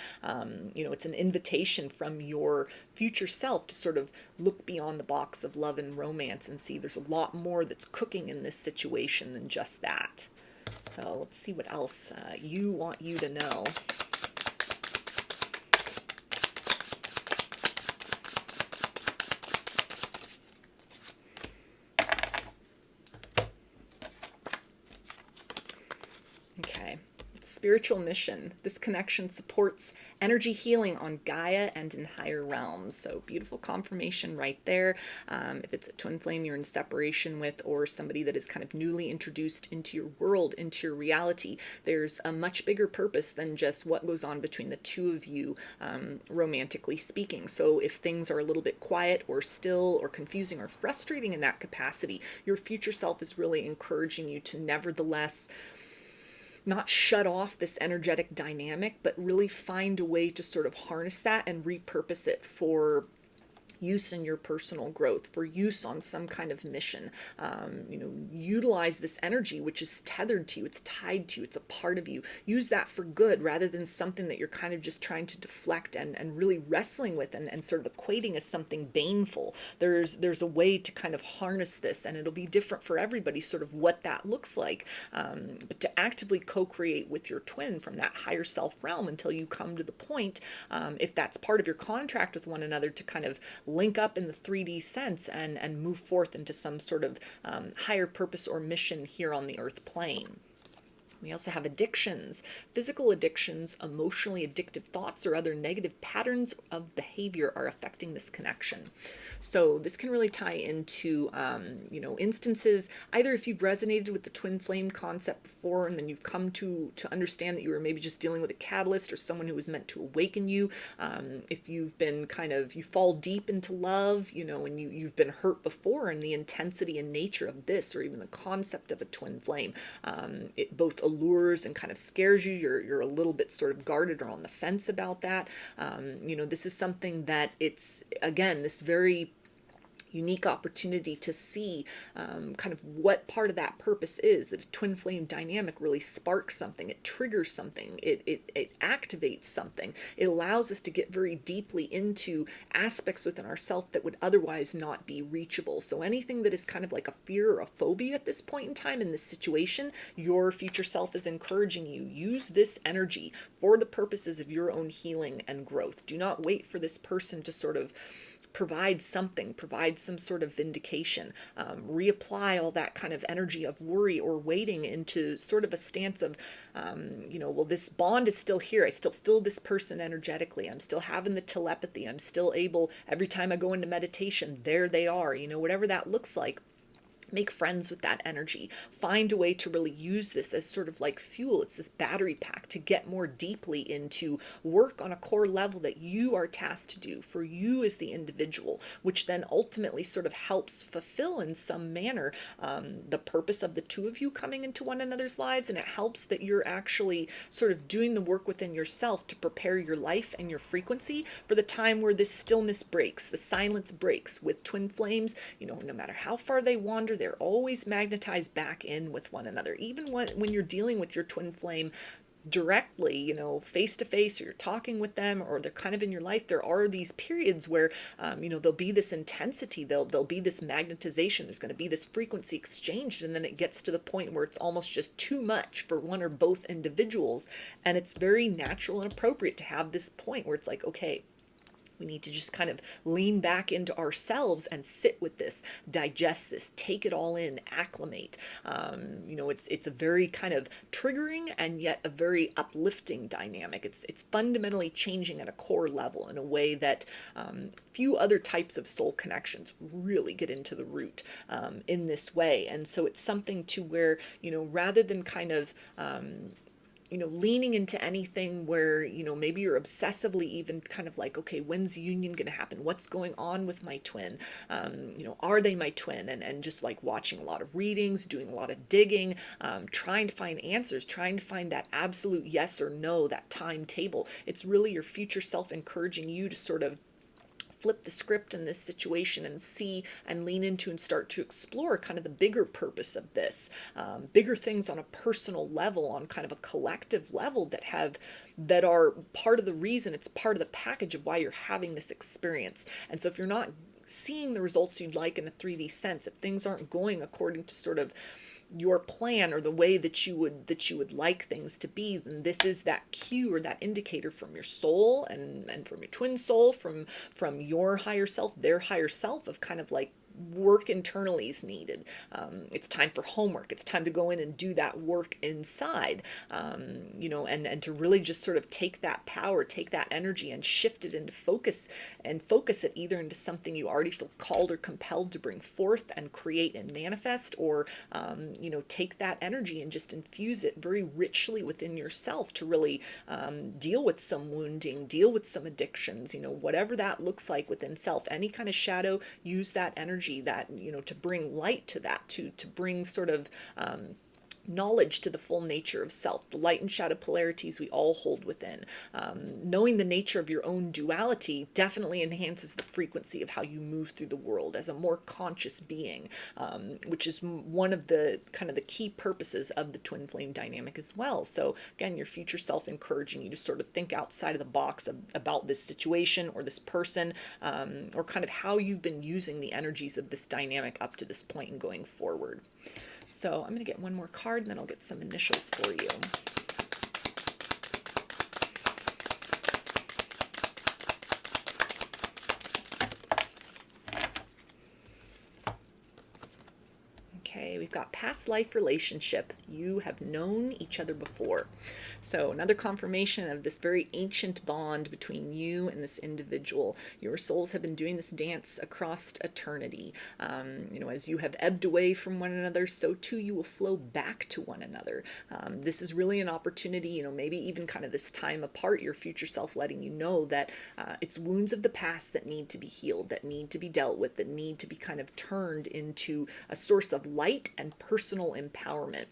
It's an invitation from your future self to sort of look beyond the box of love and romance and see there's a lot more that's cooking in this situation than just that. So let's see what else you want you to know. Okay. Spiritual mission. This connection supports energy healing on Gaia and in higher realms. So beautiful confirmation right there. If it's a twin flame you're in separation with, or somebody that is kind of newly introduced into your world, into your reality, there's a much bigger purpose than just what goes on between the two of you, romantically speaking. So if things are a little bit quiet or still or confusing or frustrating in that capacity, your future self is really encouraging you to nevertheless not shut off this energetic dynamic, but really find a way to sort of harness that and repurpose it for use in your personal growth, for use on some kind of mission. Utilize this energy, which is tethered to you, it's tied to you, it's a part of you. Use that for good rather than something that you're kind of just trying to deflect and really wrestling with and sort of equating as something baneful. There's a way to kind of harness this, and it'll be different for everybody, sort of what that looks like. But to actively co-create with your twin from that higher self realm until you come to the point, if that's part of your contract with one another, to kind of link up in the 3D sense and move forth into some sort of higher purpose or mission here on the earth plane. We also have addictions, physical addictions, emotionally addictive thoughts, or other negative patterns of behavior are affecting this connection. So this can really tie into, instances, either if you've resonated with the twin flame concept before and then you've come to understand that you were maybe just dealing with a catalyst or someone who was meant to awaken you. If you've been you fall deep into love, and you've been hurt before, and the intensity and nature of this, or even the concept of a twin flame, it both allures and kind of scares you. You're a little bit sort of guarded or on the fence about that. This is something that it's, again, this very unique opportunity to see kind of what part of that purpose is, that a twin flame dynamic really sparks something, it triggers something, it activates something. It allows us to get very deeply into aspects within ourselves that would otherwise not be reachable. So anything that is kind of like a fear or a phobia at this point in time in this situation, your future self is encouraging you, use this energy for the purposes of your own healing and growth. Do not wait for this person to sort of provide some sort of vindication, reapply all that kind of energy of worry or waiting into sort of a stance of, well, this bond is still here. I still feel this person energetically. I'm still having the telepathy. I'm still able, every time I go into meditation, there they are, whatever that looks like. Make friends with that energy. Find a way to really use this as sort of like fuel. It's this battery pack to get more deeply into work on a core level that you are tasked to do for you as the individual, which then ultimately sort of helps fulfill in some manner the purpose of the two of you coming into one another's lives. And it helps that you're actually sort of doing the work within yourself to prepare your life and your frequency for the time where this stillness breaks, the silence breaks. With twin flames, no matter how far they wander, they're always magnetized back in with one another. Even when you're dealing with your twin flame directly, face to face, or you're talking with them, or they're kind of in your life, there are these periods where, there'll be this intensity, there'll be this magnetization, there's going to be this frequency exchanged, and then it gets to the point where it's almost just too much for one or both individuals. And it's very natural and appropriate to have this point where it's like, okay, we need to just kind of lean back into ourselves and sit with this, digest this, take it all in, acclimate. It's a very kind of triggering and yet a very uplifting dynamic. It's fundamentally changing at a core level in a way that few other types of soul connections really get into the root in this way. And so it's something to where, rather than kind of leaning into anything where, maybe you're obsessively even kind of like, okay, when's union going to happen? What's going on with my twin? Are they my twin? And just like watching a lot of readings, doing a lot of digging, trying to find answers, trying to find that absolute yes or no, that timetable. It's really your future self encouraging you to sort of flip the script in this situation and see and lean into and start to explore kind of the bigger purpose of this, bigger things on a personal level, on kind of a collective level that are part of the reason, it's part of the package of why you're having this experience. And so if you're not seeing the results you'd like in a 3D sense, if things aren't going according to sort of your plan or the way that you would like things to be, then this is that cue or that indicator from your soul and from your twin soul, from your higher self, their higher self, of kind of like work internally is needed. It's time for homework. It's time to go in and do that work inside, and to really just sort of take that power, take that energy and shift it into focus, and focus it either into something you already feel called or compelled to bring forth and create and manifest, or, take that energy and just infuse it very richly within yourself to really deal with some wounding, deal with some addictions, whatever that looks like within self, any kind of shadow, use that energy, that to bring light to that, to bring sort of knowledge to the full nature of self, the light and shadow polarities we all hold within. Knowing the nature of your own duality definitely enhances the frequency of how you move through the world as a more conscious being, which is one of the kind of the key purposes of the twin flame dynamic as well. So again, your future self encouraging you to sort of think outside of the box about this situation or this person, or kind of how you've been using the energies of this dynamic up to this point and going forward. So I'm going to get one more card and then I'll get some initials for you. Okay, we've got past life relationship. You have known each other before. So another confirmation of this very ancient bond between you and this individual. Your souls have been doing this dance across eternity. As you have ebbed away from one another, so too you will flow back to one another. This is really an opportunity, maybe even kind of this time apart, your future self letting you know that it's wounds of the past that need to be healed, that need to be dealt with, that need to be kind of turned into a source of light and personal empowerment.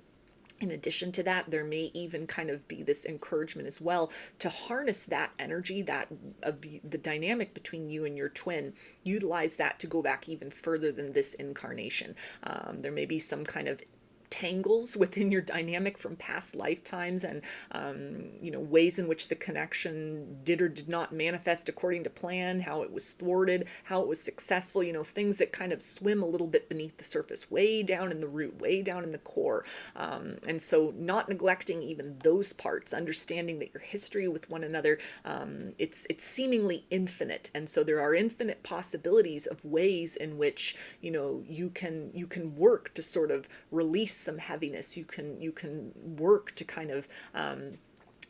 In addition to that, there may even kind of be this encouragement as well to harness that energy, that of the dynamic between you and your twin, utilize that to go back even further than this incarnation. There may be some kind of tangles within your dynamic from past lifetimes, and ways in which the connection did or did not manifest according to plan, how it was thwarted, how it was successful, things that kind of swim a little bit beneath the surface, way down in the root, way down in the core. And so not neglecting even those parts, understanding that your history with one another, it's seemingly infinite, and so there are infinite possibilities of ways in which you can work to sort of release some heaviness. You can work to kind of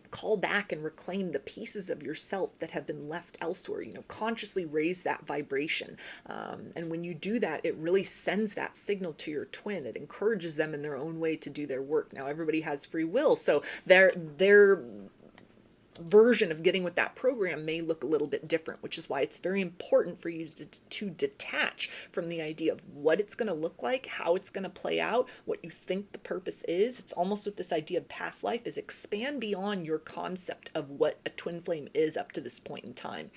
call back and reclaim the pieces of yourself that have been left elsewhere, consciously raise that vibration. And when you do that, it really sends that signal to your twin. It encourages them in their own way to do their work. Now, everybody has free will, so their version of getting with that program may look a little bit different, which is why it's very important for you to detach from the idea of what it's going to look like, how it's going to play out, what you think the purpose is. It's almost with this idea of past life, is expand beyond your concept of what a twin flame is up to this point in time.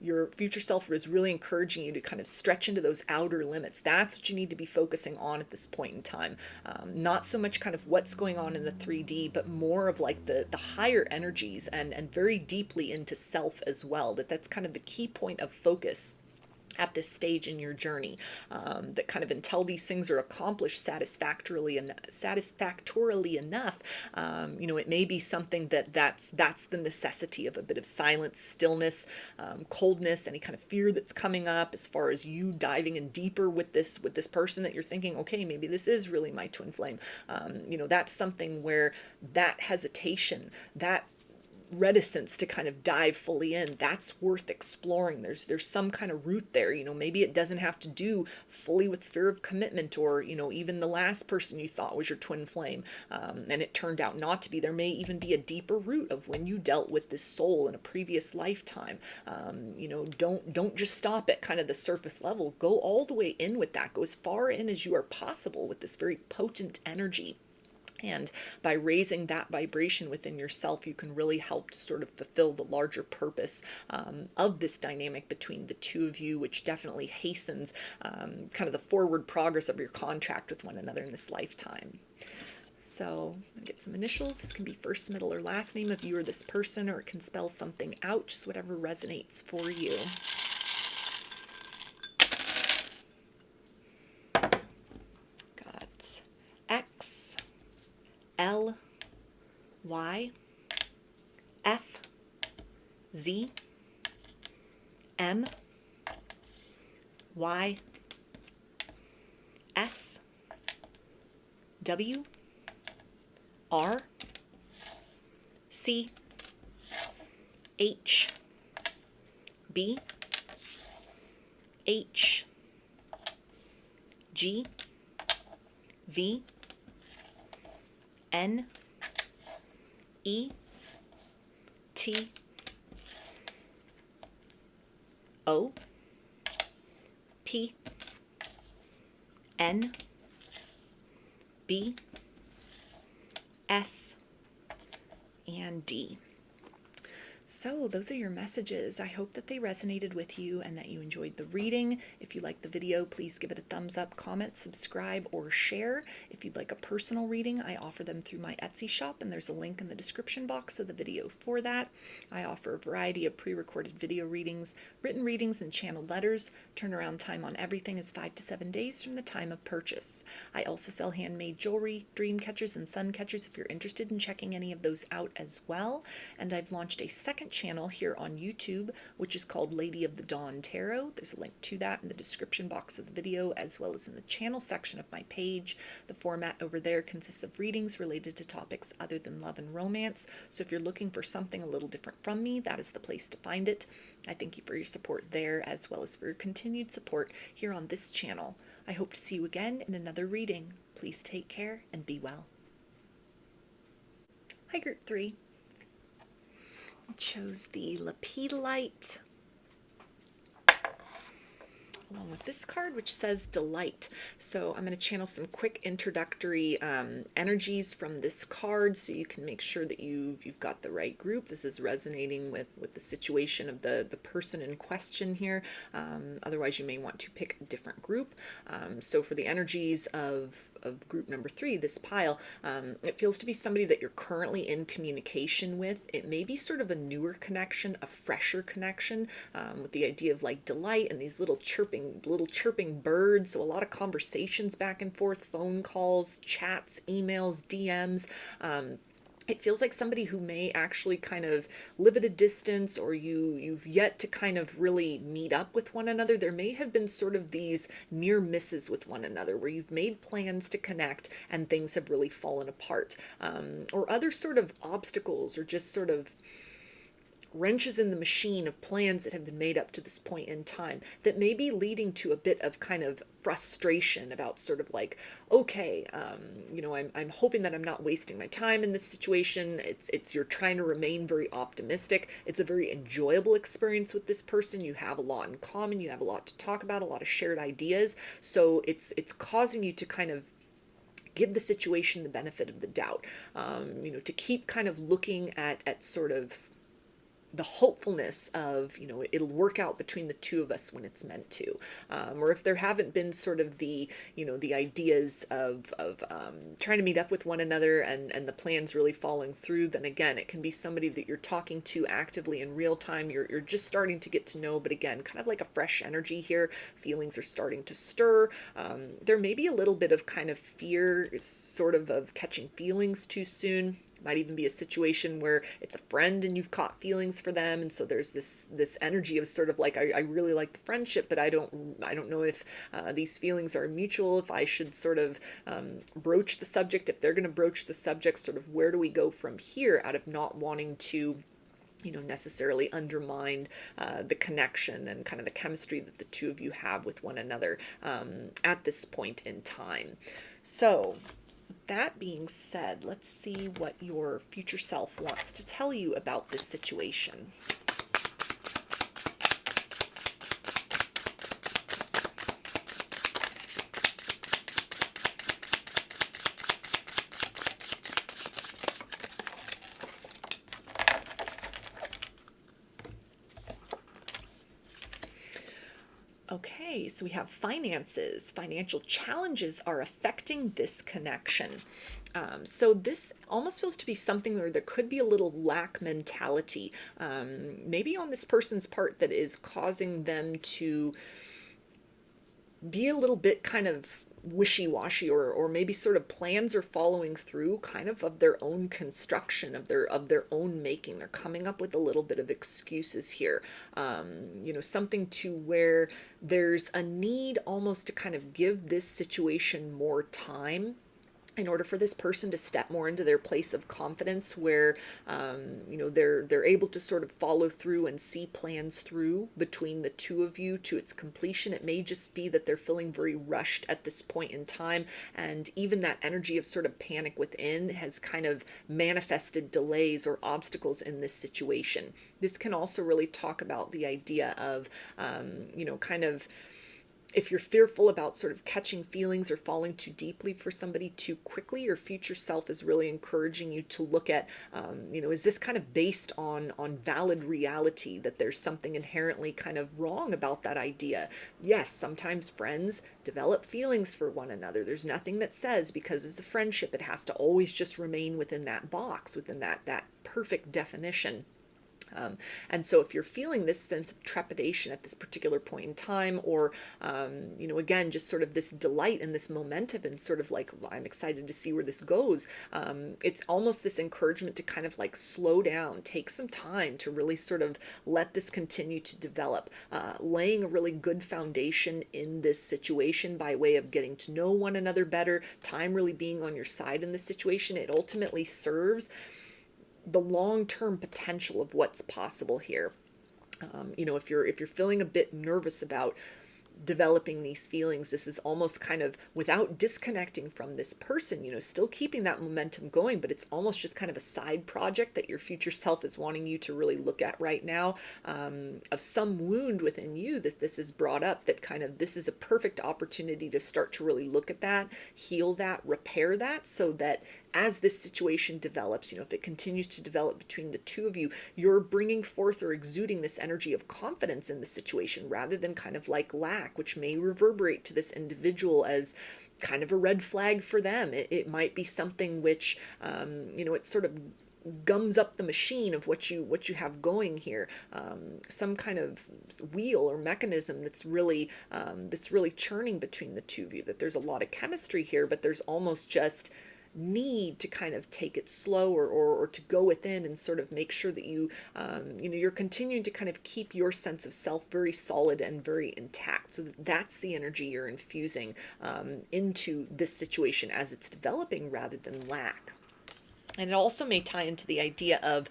Your future self is really encouraging you to kind of stretch into those outer limits. That's what you need to be focusing on at this point in time. Not so much kind of what's going on in the 3D, but more of like the higher energies, and very deeply into self as well. That's kind of the key point of focus at this stage in your journey, that kind of until these things are accomplished satisfactorily enough, it may be something that's the necessity of a bit of silence, stillness, coldness, any kind of fear that's coming up as far as you diving in deeper with this person that you're thinking, okay, maybe this is really my twin flame. That's something where that hesitation, that reticence to kind of dive fully in, that's worth exploring. There's some kind of root there. Maybe it doesn't have to do fully with fear of commitment, or even the last person you thought was your twin flame, and it turned out not to be. There may even be a deeper root of when you dealt with this soul in a previous lifetime. Don't just stop at kind of the surface level. Go all the way in with that. Go as far in as you are possible with this very potent energy. And by raising that vibration within yourself, you can really help to sort of fulfill the larger purpose of this dynamic between the two of you, which definitely hastens kind of the forward progress of your contract with one another in this lifetime. So I'll get some initials. This can be first, middle, or last name of you or this person, or it can spell something out, just whatever resonates for you. Got X, L, Y, F, Z, M, Y, S, W, R, C, H, B, H, G, V, N, E, T, O, P, N, B, S, and D. So those are your messages. I hope that they resonated with you and that you enjoyed the reading. If you liked the video, please give it a thumbs up, comment, subscribe, or share. If you'd like a personal reading, I offer them through my Etsy shop, and there's a link in the description box of the video for that. I offer a variety of pre-recorded video readings, written readings, and channeled letters. Turnaround time on everything is 5 to 7 days from the time of purchase. I also sell handmade jewelry, dream catchers, and sun catchers if you're interested in checking any of those out as well. And I've launched a second channel here on YouTube, which is called Lady of the Dawn Tarot. There's a link to that in the description box of the video, as well as in the channel section of my page. The format over there consists of readings related to topics other than love and romance. So if you're looking for something a little different from me, that is the place to find it. I thank you for your support there, as well as for your continued support here on this channel. I hope to see you again in another reading. Please take care and be well. Hi, Group 3. I chose the Lepidolite, along with this card, which says Delight. So I'm going to channel some quick introductory energies from this card, so you can make sure that you've got the right group. This is resonating with the situation of the person in question here. Otherwise, you may want to pick a different group. So for the energies of group number 3, this pile, it feels to be somebody that you're currently in communication with. It may be sort of a newer connection, a fresher connection, with the idea of like delight and these little chirping birds. So a lot of conversations back and forth, phone calls, chats, emails, DMs. It feels like somebody who may actually kind of live at a distance, or you've yet to kind of really meet up with one another. There may have been sort of these near misses with one another where you've made plans to connect and things have really fallen apart, or other sort of obstacles, or just sort of wrenches in the machine of plans that have been made up to this point in time that may be leading to a bit of kind of frustration about sort of like, okay, I'm hoping that I'm not wasting my time in this situation. You're trying to remain very optimistic. It's a very enjoyable experience with this person. You have a lot in common. You have a lot to talk about, a lot of shared ideas. So it's causing you to kind of give the situation the benefit of the doubt, to keep kind of looking at sort of the hopefulness of, it'll work out between the two of us when it's meant to. Or if there haven't been sort of the ideas of trying to meet up with one another and the plans really falling through, then again, it can be somebody that you're talking to actively in real time. You're just starting to get to know, but again, kind of like a fresh energy here. Feelings are starting to stir. There may be a little bit of kind of fear, sort of catching feelings too soon. Might even be a situation where it's a friend and you've caught feelings for them, and so there's this energy of sort of like, I really like the friendship, but I don't know if these feelings are mutual, if I should sort of broach the subject, if they're going to broach the subject, sort of where do we go from here, out of not wanting to necessarily undermined the connection and kind of the chemistry that the two of you have with one another at this point in time. So, that being said, let's see what your future self wants to tell you about this situation. Okay, so we have finances. Financial challenges are affecting this connection. So this almost feels to be something where there could be a little lack mentality, maybe on this person's part, that is causing them to be a little bit kind of wishy-washy, or maybe sort of plans are following through kind of their own construction, of their own making. They're coming up with a little bit of excuses here, something to where there's a need almost to kind of give this situation more time in order for this person to step more into their place of confidence, where they're able to sort of follow through and see plans through between the two of you to its completion. It may just be that they're feeling very rushed at this point in time, and even that energy of sort of panic within has kind of manifested delays or obstacles in this situation. This can also really talk about the idea of kind of, if you're fearful about sort of catching feelings or falling too deeply for somebody too quickly, your future self is really encouraging you to look at, is this kind of based on valid reality, that there's something inherently kind of wrong about that idea. Yes, sometimes friends develop feelings for one another. There's nothing that says because it's a friendship, it has to always just remain within that box, within that perfect definition. And so if you're feeling this sense of trepidation at this particular point in time, or, again, just sort of this delight and this momentum and sort of like, well, I'm excited to see where this goes. It's almost this encouragement to kind of like slow down, take some time to really sort of let this continue to develop, laying a really good foundation in this situation by way of getting to know one another better, time really being on your side in this situation. It ultimately serves the long-term potential of what's possible here. If you're feeling a bit nervous about developing these feelings, this is almost kind of, without disconnecting from this person, still keeping that momentum going, but it's almost just kind of a side project that your future self is wanting you to really look at right now, of some wound within you that this is brought up, that kind of, this is a perfect opportunity to start to really look at that, heal that, repair that, so that as this situation develops, if it continues to develop between the two of you, you're bringing forth or exuding this energy of confidence in the situation, rather than kind of like lack, which may reverberate to this individual as kind of a red flag for them. It might be something which, it sort of gums up the machine of what you have going here, some kind of wheel or mechanism that's really churning between the two of you, that there's a lot of chemistry here, but there's almost just need to kind of take it slow, or to go within and sort of make sure that you're continuing to kind of keep your sense of self very solid and very intact. So that's the energy you're infusing into this situation as it's developing, rather than lack. And it also may tie into the idea of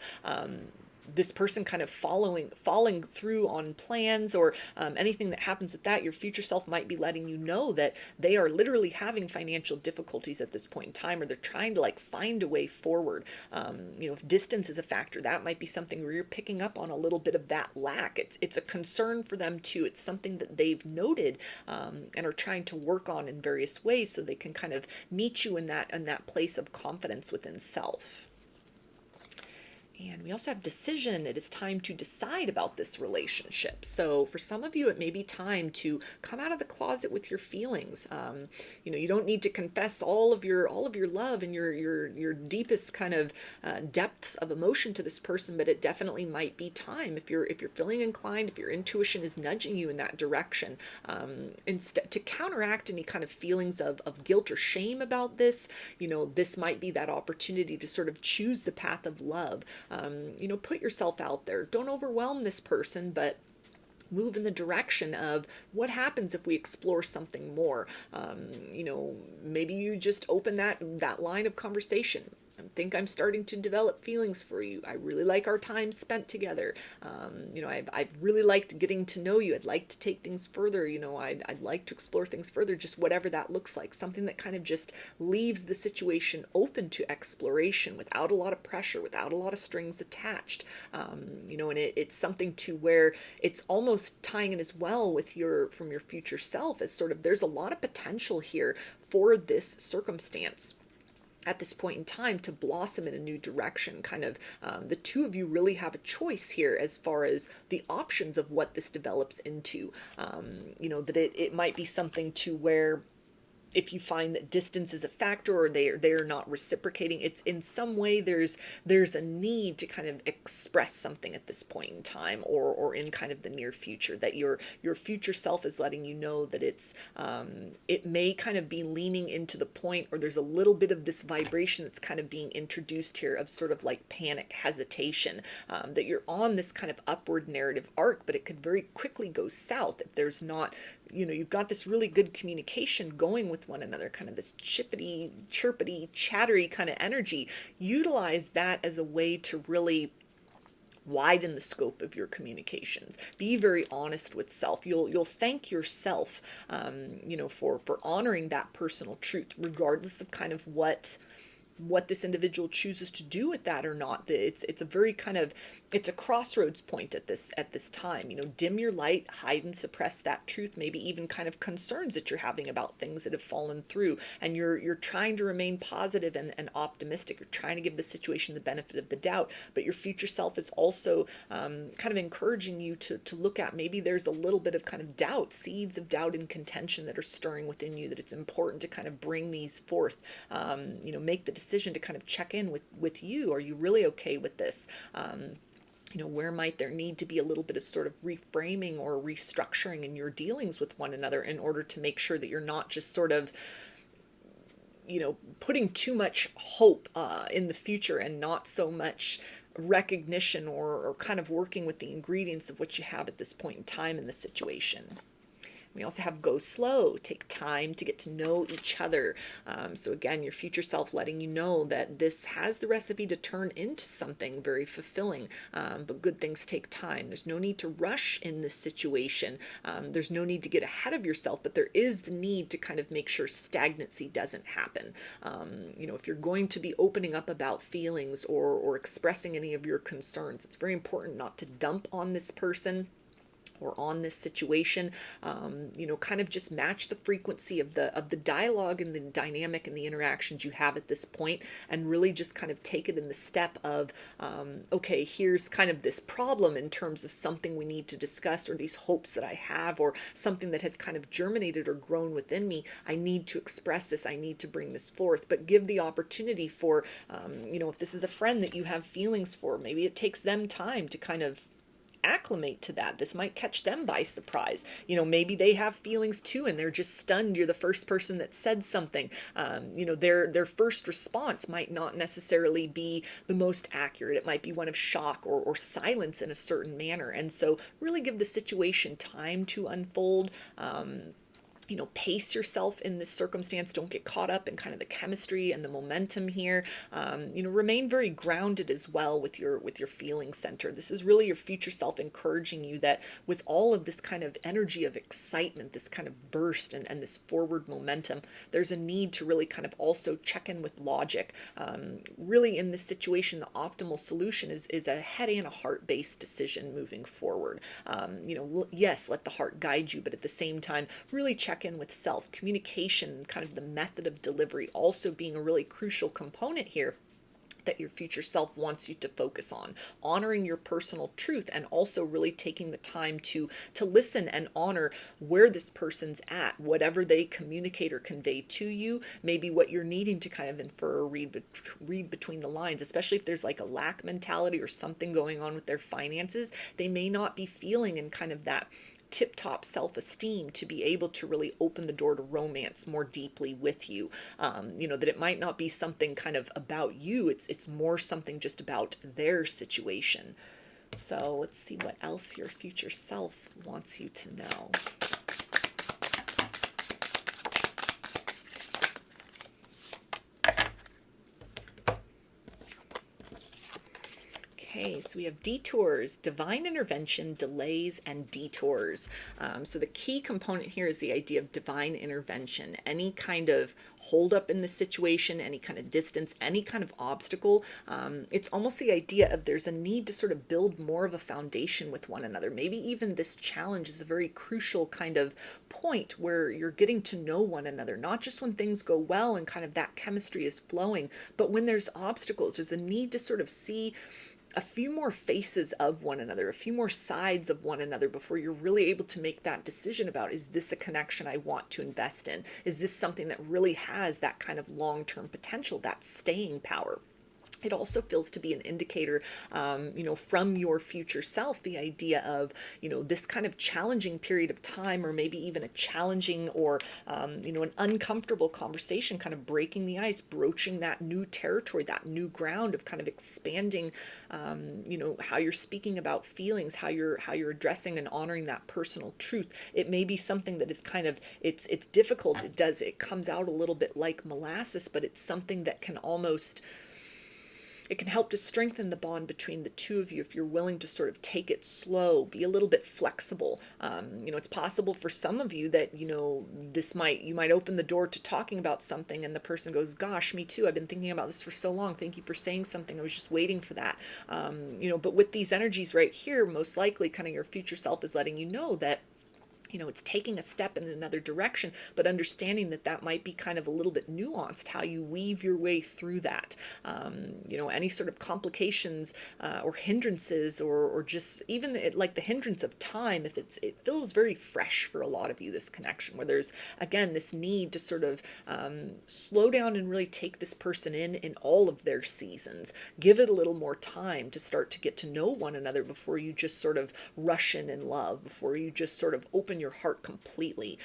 this person kind of falling through on plans, or anything that happens with that. Your future self might be letting you know that they are literally having financial difficulties at this point in time, or they're trying to like find a way forward. If distance is a factor, that might be something where you're picking up on a little bit of that lack. It's a concern for them too. It's something that they've noted, and are trying to work on in various ways, so they can kind of meet you in that place of confidence within self. And we also have decision. It is time to decide about this relationship. So for some of you, it may be time to come out of the closet with your feelings. You don't need to confess all of your love and your deepest kind of depths of emotion to this person, but it definitely might be time, if you're feeling inclined, if your intuition is nudging you in that direction, instead, to counteract any kind of feelings of guilt or shame about this. This might be that opportunity to sort of choose the path of love. Put yourself out there. Don't overwhelm this person, but move in the direction of what happens if we explore something more. Maybe you just open that line of conversation. think I'm starting to develop feelings for you. I really like our time spent together. I've really liked getting to know you. I'd like to take things further. I'd like to explore things further, just whatever that looks like. Something that kind of just leaves the situation open to exploration without a lot of pressure, without a lot of strings attached. And it's something to where it's almost tying in as well with from your future self, as sort of there's a lot of potential here for this circumstance at this point in time to blossom in a new direction. Kind of the two of you really have a choice here as far as the options of what this develops into. That it might be something to where if you find that distance is a factor, or they're not reciprocating, it's in some way there's a need to kind of express something at this point in time, or in kind of the near future, that your future self is letting you know that it may kind of be leaning into the point, or there's a little bit of this vibration that's kind of being introduced here of sort of like panic, hesitation, that you're on this kind of upward narrative arc, but it could very quickly go south if there's not, you've got this really good communication going with one another, kind of this chippity, chirpity, chattery kind of energy. Utilize that as a way to really widen the scope of your communications. Be very honest with self. You'll thank yourself, for honoring that personal truth, regardless of kind of what this individual chooses to do with that or not. It's a very kind of, it's a crossroads point at this time. Dim your light, hide and suppress that truth, maybe even kind of concerns that you're having about things that have fallen through, and you're trying to remain positive and optimistic. You're trying to give the situation the benefit of the doubt, but your future self is also kind of encouraging you to look at, maybe there's a little bit of kind of doubt, seeds of doubt and contention that are stirring within you, that it's important to kind of bring these forth. Make the decision to kind of check in with you. Are you really okay with this? Where might there need to be a little bit of sort of reframing or restructuring in your dealings with one another, in order to make sure that you're not just sort of putting too much hope in the future, and not so much recognition or kind of working with the ingredients of what you have at this point in time in the situation. We also have go slow, take time to get to know each other. So again, your future self letting you know that this has the recipe to turn into something very fulfilling, but good things take time. There's no need to rush in this situation. There's no need to get ahead of yourself, but there is the need to kind of make sure stagnancy doesn't happen. If you're going to be opening up about feelings or expressing any of your concerns, it's very important not to dump on this person or on this situation. Kind of just match the frequency of the dialogue and the dynamic and the interactions you have at this point, and really just kind of take it in the step of, okay, here's kind of this problem in terms of something we need to discuss, or these hopes that I have, or something that has kind of germinated or grown within me. I need to express this. I need to bring this forth, but give the opportunity for, if this is a friend that you have feelings for, maybe it takes them time to kind of acclimate to that. This might catch them by surprise. Maybe they have feelings too, and they're just stunned you're the first person that said something. Their first response might not necessarily be the most accurate. It might be one of shock or silence in a certain manner. And so really give the situation time to unfold. Pace yourself in this circumstance. Don't get caught up in kind of the chemistry and the momentum here. Remain very grounded as well with your feeling center. This is really your future self encouraging you that with all of this kind of energy of excitement, this kind of burst and this forward momentum, there's a need to really kind of also check in with logic. Really in this situation, the optimal solution is a head and a heart-based decision moving forward. Yes, let the heart guide you, but at the same time, really check in with self. Communication, kind of the method of delivery, also being a really crucial component here that your future self wants you to focus on. Honoring your personal truth, and also really taking the time to listen and honor where this person's at, whatever they communicate or convey to you, maybe what you're needing to kind of infer or read between the lines, especially if there's like a lack mentality or something going on with their finances. They may not be feeling in kind of that tip-top self-esteem to be able to really open the door to romance more deeply with you. That it might not be something kind of about you, it's more something just about their situation. So let's see what else your future self wants you to know. Okay, so we have detours, divine intervention, delays, and detours. So the key component here is the idea of divine intervention. Any kind of hold up in the situation, any kind of distance, any kind of obstacle. It's almost the idea of there's a need to sort of build more of a foundation with one another. Maybe even this challenge is a very crucial kind of point where you're getting to know one another, not just when things go well and kind of that chemistry is flowing, but when there's obstacles, there's a need to sort of see a few more faces of one another, a few more sides of one another before you're really able to make that decision about, is this a connection I want to invest in? Is this something that really has that kind of long-term potential, that staying power? It also feels to be an indicator, from your future self, the idea of, this kind of challenging period of time, or maybe even a challenging or, an uncomfortable conversation, kind of breaking the ice, broaching that new territory, that new ground of kind of expanding, how you're speaking about feelings, how you're addressing and honoring that personal truth. It may be something that is kind of, it's difficult. It comes out a little bit like molasses, but it's something that can almost, it can help to strengthen the bond between the two of you if you're willing to sort of take it slow, be a little bit flexible. It's possible for some of you that, you might open the door to talking about something and the person goes, gosh, me too. I've been thinking about this for so long. Thank you for saying something. I was just waiting for that. But with these energies right here, most likely kind of your future self is letting you know that it's taking a step in another direction, but understanding that that might be kind of a little bit nuanced, how you weave your way through that. Any sort of complications or hindrances, or just even like the hindrance of time, if it feels very fresh for a lot of you, this connection, where there's, again, this need to sort of slow down and really take this person in all of their seasons. Give it a little more time to start to get to know one another before you just sort of rush in love, before you just sort of open your heart completely.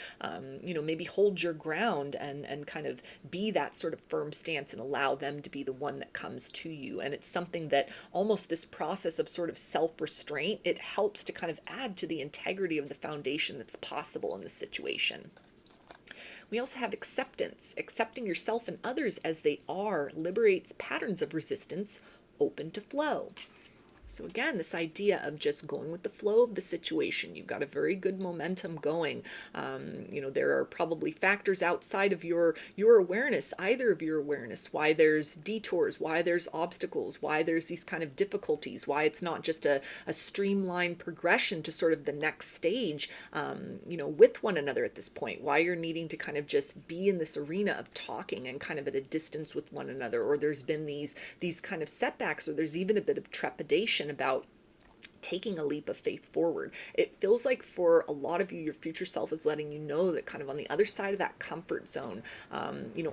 Maybe hold your ground and kind of be that sort of firm stance and allow them to be the one that comes to you. And it's something that almost this process of sort of self-restraint, it helps to kind of add to the integrity of the foundation that's possible in the situation. We also have acceptance. Accepting yourself and others as they are liberates patterns of resistance, open to flow. So again, this idea of just going with the flow of the situation. You've got a very good momentum going. There are probably factors outside of your awareness, either of your awareness, why there's detours, why there's obstacles, why there's these kind of difficulties, why it's not just a streamlined progression to sort of the next stage, with one another at this point, why you're needing to kind of just be in this arena of talking and kind of at a distance with one another, or there's been these kind of setbacks, or there's even a bit of trepidation about taking a leap of faith forward. It feels like for a lot of you, your future self is letting you know that kind of on the other side of that comfort zone,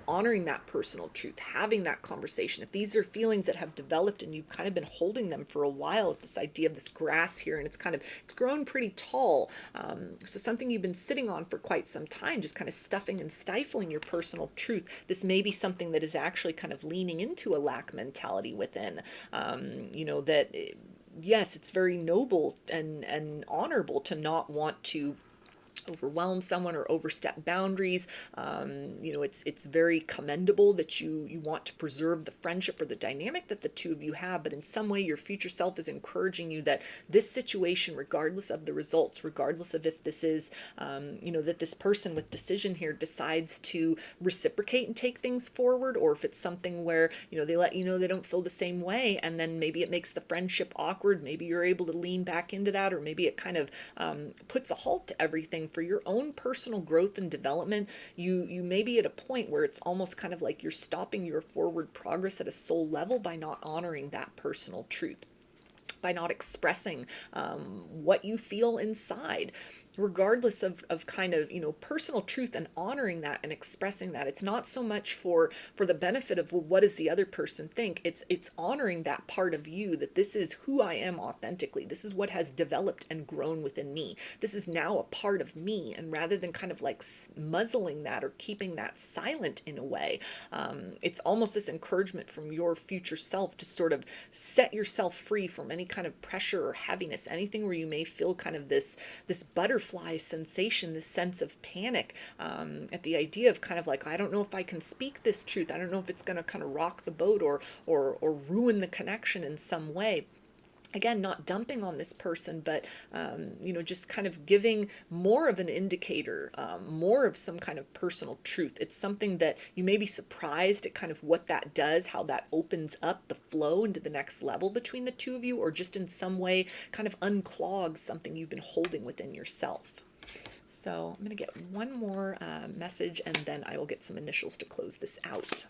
honoring that personal truth, having that conversation. If these are feelings that have developed and you've kind of been holding them for a while, this idea of this grass here, and it's grown pretty tall. So something you've been sitting on for quite some time, just kind of stuffing and stifling your personal truth. This may be something that is actually kind of leaning into a lack mentality within, yes, it's very noble and honorable to not want to overwhelm someone or overstep boundaries. It's very commendable that you want to preserve the friendship or the dynamic that the two of you have, but in some way your future self is encouraging you that this situation, regardless of the results, regardless of if this is, that this person with decision here decides to reciprocate and take things forward, or if it's something where, they let you know they don't feel the same way, and then maybe it makes the friendship awkward. Maybe you're able to lean back into that, or maybe it kind of puts a halt to everything. For your own personal growth and development, you may be at a point where it's almost kind of like you're stopping your forward progress at a soul level by not honoring that personal truth, by not expressing what you feel inside. Regardless of kind of, personal truth, and honoring that and expressing that. It's not so much for the benefit of, well, what does the other person think? It's honoring that part of you, that this is who I am authentically. This is what has developed and grown within me. This is now a part of me. And rather than kind of like muzzling that or keeping that silent in a way, it's almost this encouragement from your future self to sort of set yourself free from any kind of pressure or heaviness, anything where you may feel kind of this butterfly sensation, this sense of panic at the idea of kind of like, I don't know if I can speak this truth. I don't know if it's going to kind of rock the boat or ruin the connection in some way. again, not dumping on this person, but, just kind of giving more of an indicator, more of some kind of personal truth. It's something that you may be surprised at kind of what that does, how that opens up the flow into the next level between the two of you, or just in some way kind of unclogs something you've been holding within yourself. So I'm going to get one more message, and then I will get some initials to close this out.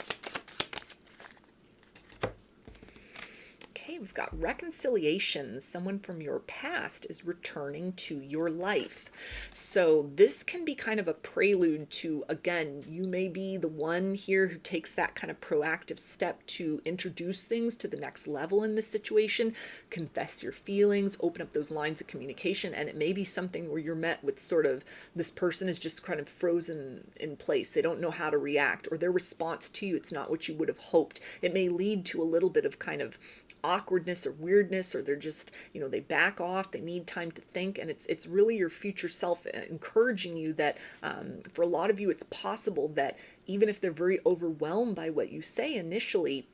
Okay, we've got reconciliation. Someone from your past is returning to your life. So this can be kind of a prelude to, again, you may be the one here who takes that kind of proactive step to introduce things to the next level in this situation, confess your feelings, open up those lines of communication, and it may be something where you're met with sort of, this person is just kind of frozen in place. They don't know how to react, or their response to you, it's not what you would have hoped. It may lead to a little bit of kind of awkwardness or weirdness, or they're just, they back off, they need time to think, and it's really your future self encouraging you that for a lot of you, it's possible that even if they're very overwhelmed by what you say initially,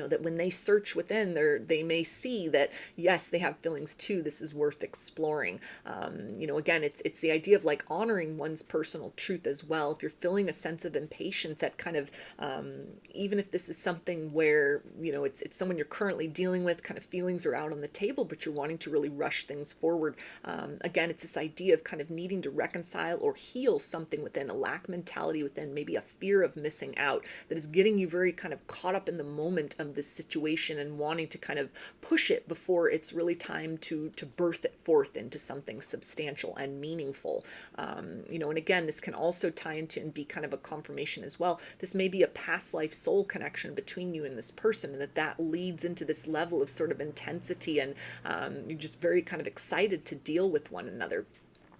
that when they search within, they may see that, yes, they have feelings too. This is worth exploring. Again, it's the idea of like honoring one's personal truth as well. If you're feeling a sense of impatience, that kind of, even if this is something where, it's someone you're currently dealing with, kind of feelings are out on the table, but you're wanting to really rush things forward. Again, it's this idea of kind of needing to reconcile or heal something within, a lack mentality within, maybe a fear of missing out that is getting you very kind of caught up in the moment of this situation and wanting to kind of push it before it's really time to birth it forth into something substantial and meaningful. And again, this can also tie into and be kind of a confirmation as well. This may be a past life soul connection between you and this person, and that leads into this level of sort of intensity, and you're just very kind of excited to deal with one another.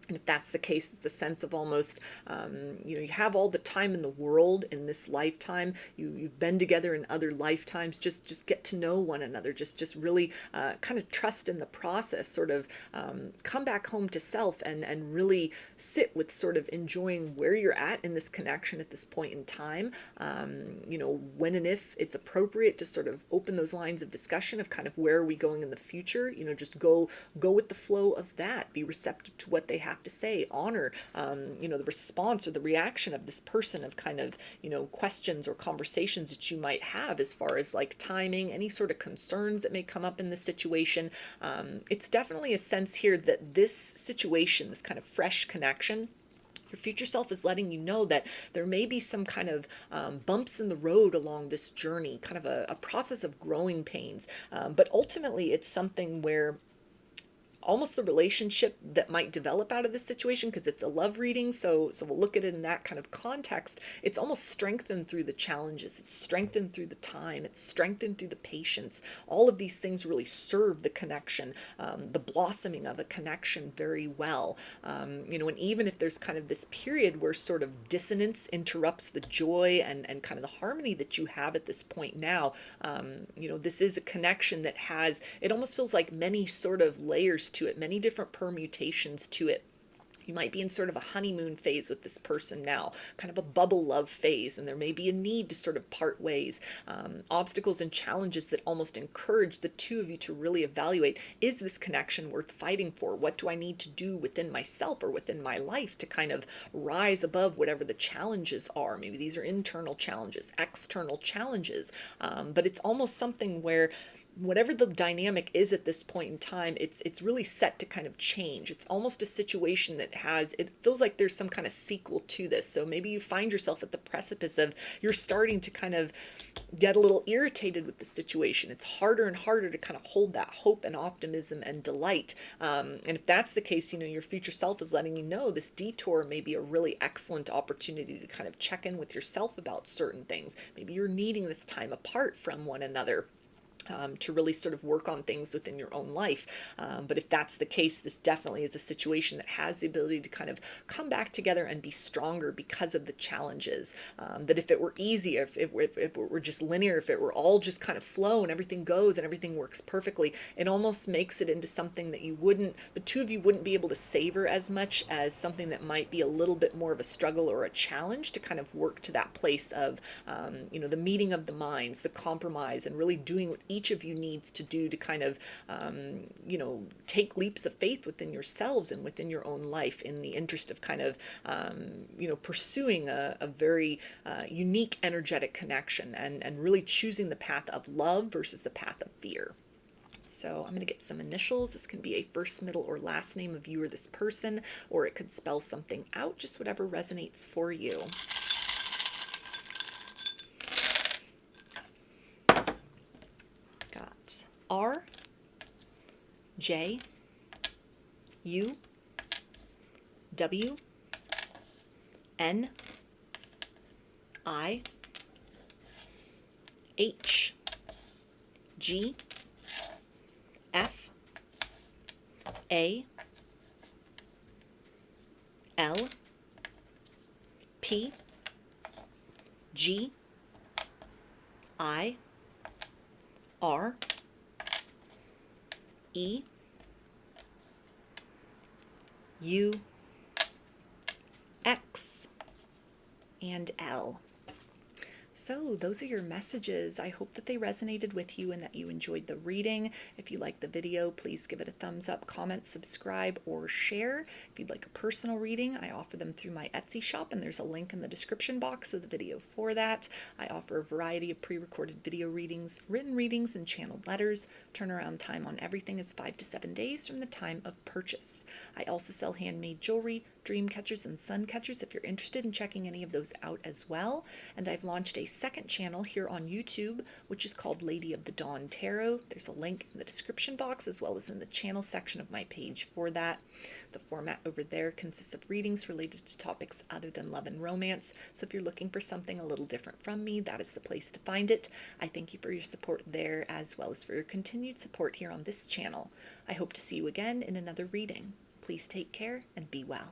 And if that's the case, it's a sense of almost, you have all the time in the world in this lifetime. You've been together in other lifetimes. Just get to know one another. Just really kind of trust in the process. Sort of come back home to self and really sit with sort of enjoying where you're at in this connection at this point in time. When and if it's appropriate to sort of open those lines of discussion of kind of where are we going in the future. Just go with the flow of that. Be receptive to what they have to say, honor, the response or the reaction of this person, of kind of, questions or conversations that you might have as far as like timing, any sort of concerns that may come up in this situation. It's definitely a sense here that this situation, this kind of fresh connection, your future self is letting you know that there may be some kind of bumps in the road along this journey, kind of a process of growing pains. But ultimately, it's something where almost the relationship that might develop out of this situation, because it's a love reading, so we'll look at it in that kind of context. It's almost strengthened through the challenges. It's strengthened through the time. It's strengthened through the patience. All of these things really serve the connection, the blossoming of a connection very well. And even if there's kind of this period where sort of dissonance interrupts the joy and kind of the harmony that you have at this point now, this is a connection that has, it almost feels like many sort of layers to it, many different permutations to it. You might be in sort of a honeymoon phase with this person now, kind of a bubble love phase, and there may be a need to sort of part ways. Obstacles and challenges that almost encourage the two of you to really evaluate, is this connection worth fighting for? What do I need to do within myself or within my life to kind of rise above whatever the challenges are? Maybe these are internal challenges, external challenges, but it's almost something where whatever the dynamic is at this point in time, it's really set to kind of change. It's almost a situation that it feels like there's some kind of sequel to this. So maybe you find yourself at the precipice of, you're starting to kind of get a little irritated with the situation. It's harder and harder to kind of hold that hope and optimism and delight. And if that's the case, your future self is letting you know this detour may be a really excellent opportunity to kind of check in with yourself about certain things. Maybe you're needing this time apart from one another. To really sort of work on things within your own life. But if that's the case, this definitely is a situation that has the ability to kind of come back together and be stronger because of the challenges. That if it were easy, if it were just linear, if it were all just kind of flow and everything goes and everything works perfectly, it almost makes it into something that the two of you wouldn't be able to savor as much as something that might be a little bit more of a struggle or a challenge to kind of work to that place of, the meeting of the minds, the compromise, and really doing what each each of you needs to do to kind of, you know, take leaps of faith within yourselves and within your own life in the interest of kind of, you know, pursuing a very unique energetic connection and really choosing the path of love versus the path of fear. So I'm going to get some initials. This can be a first, middle, or last name of you or this person, or it could spell something out, just whatever resonates for you. Got R, J, U, W, N, I, H, G, F, A, L, P, G, I, R, E, U, X, and L. So those are your messages. I hope that they resonated with you and that you enjoyed the reading. If you liked the video, please give it a thumbs up, comment, subscribe, or share. If you'd like a personal reading, I offer them through my Etsy shop, and there's a link in the description box of the video for that. I offer a variety of pre-recorded video readings, written readings, and channeled letters. Turnaround time on everything is 5 to 7 days from the time of purchase. I also sell handmade jewelry, dream catchers, and sun catchers if you're interested in checking any of those out as well. And I've launched a second channel here on YouTube, which is called Lady of the Dawn Tarot. There's a link in the description box as well as in the channel section of my page for that. The format over there consists of readings related to topics other than love and romance. So if you're looking for something a little different from me, that is the place to find it. I thank you for your support there as well as for your continued support here on this channel. I hope to see you again in another reading. Please take care and be well.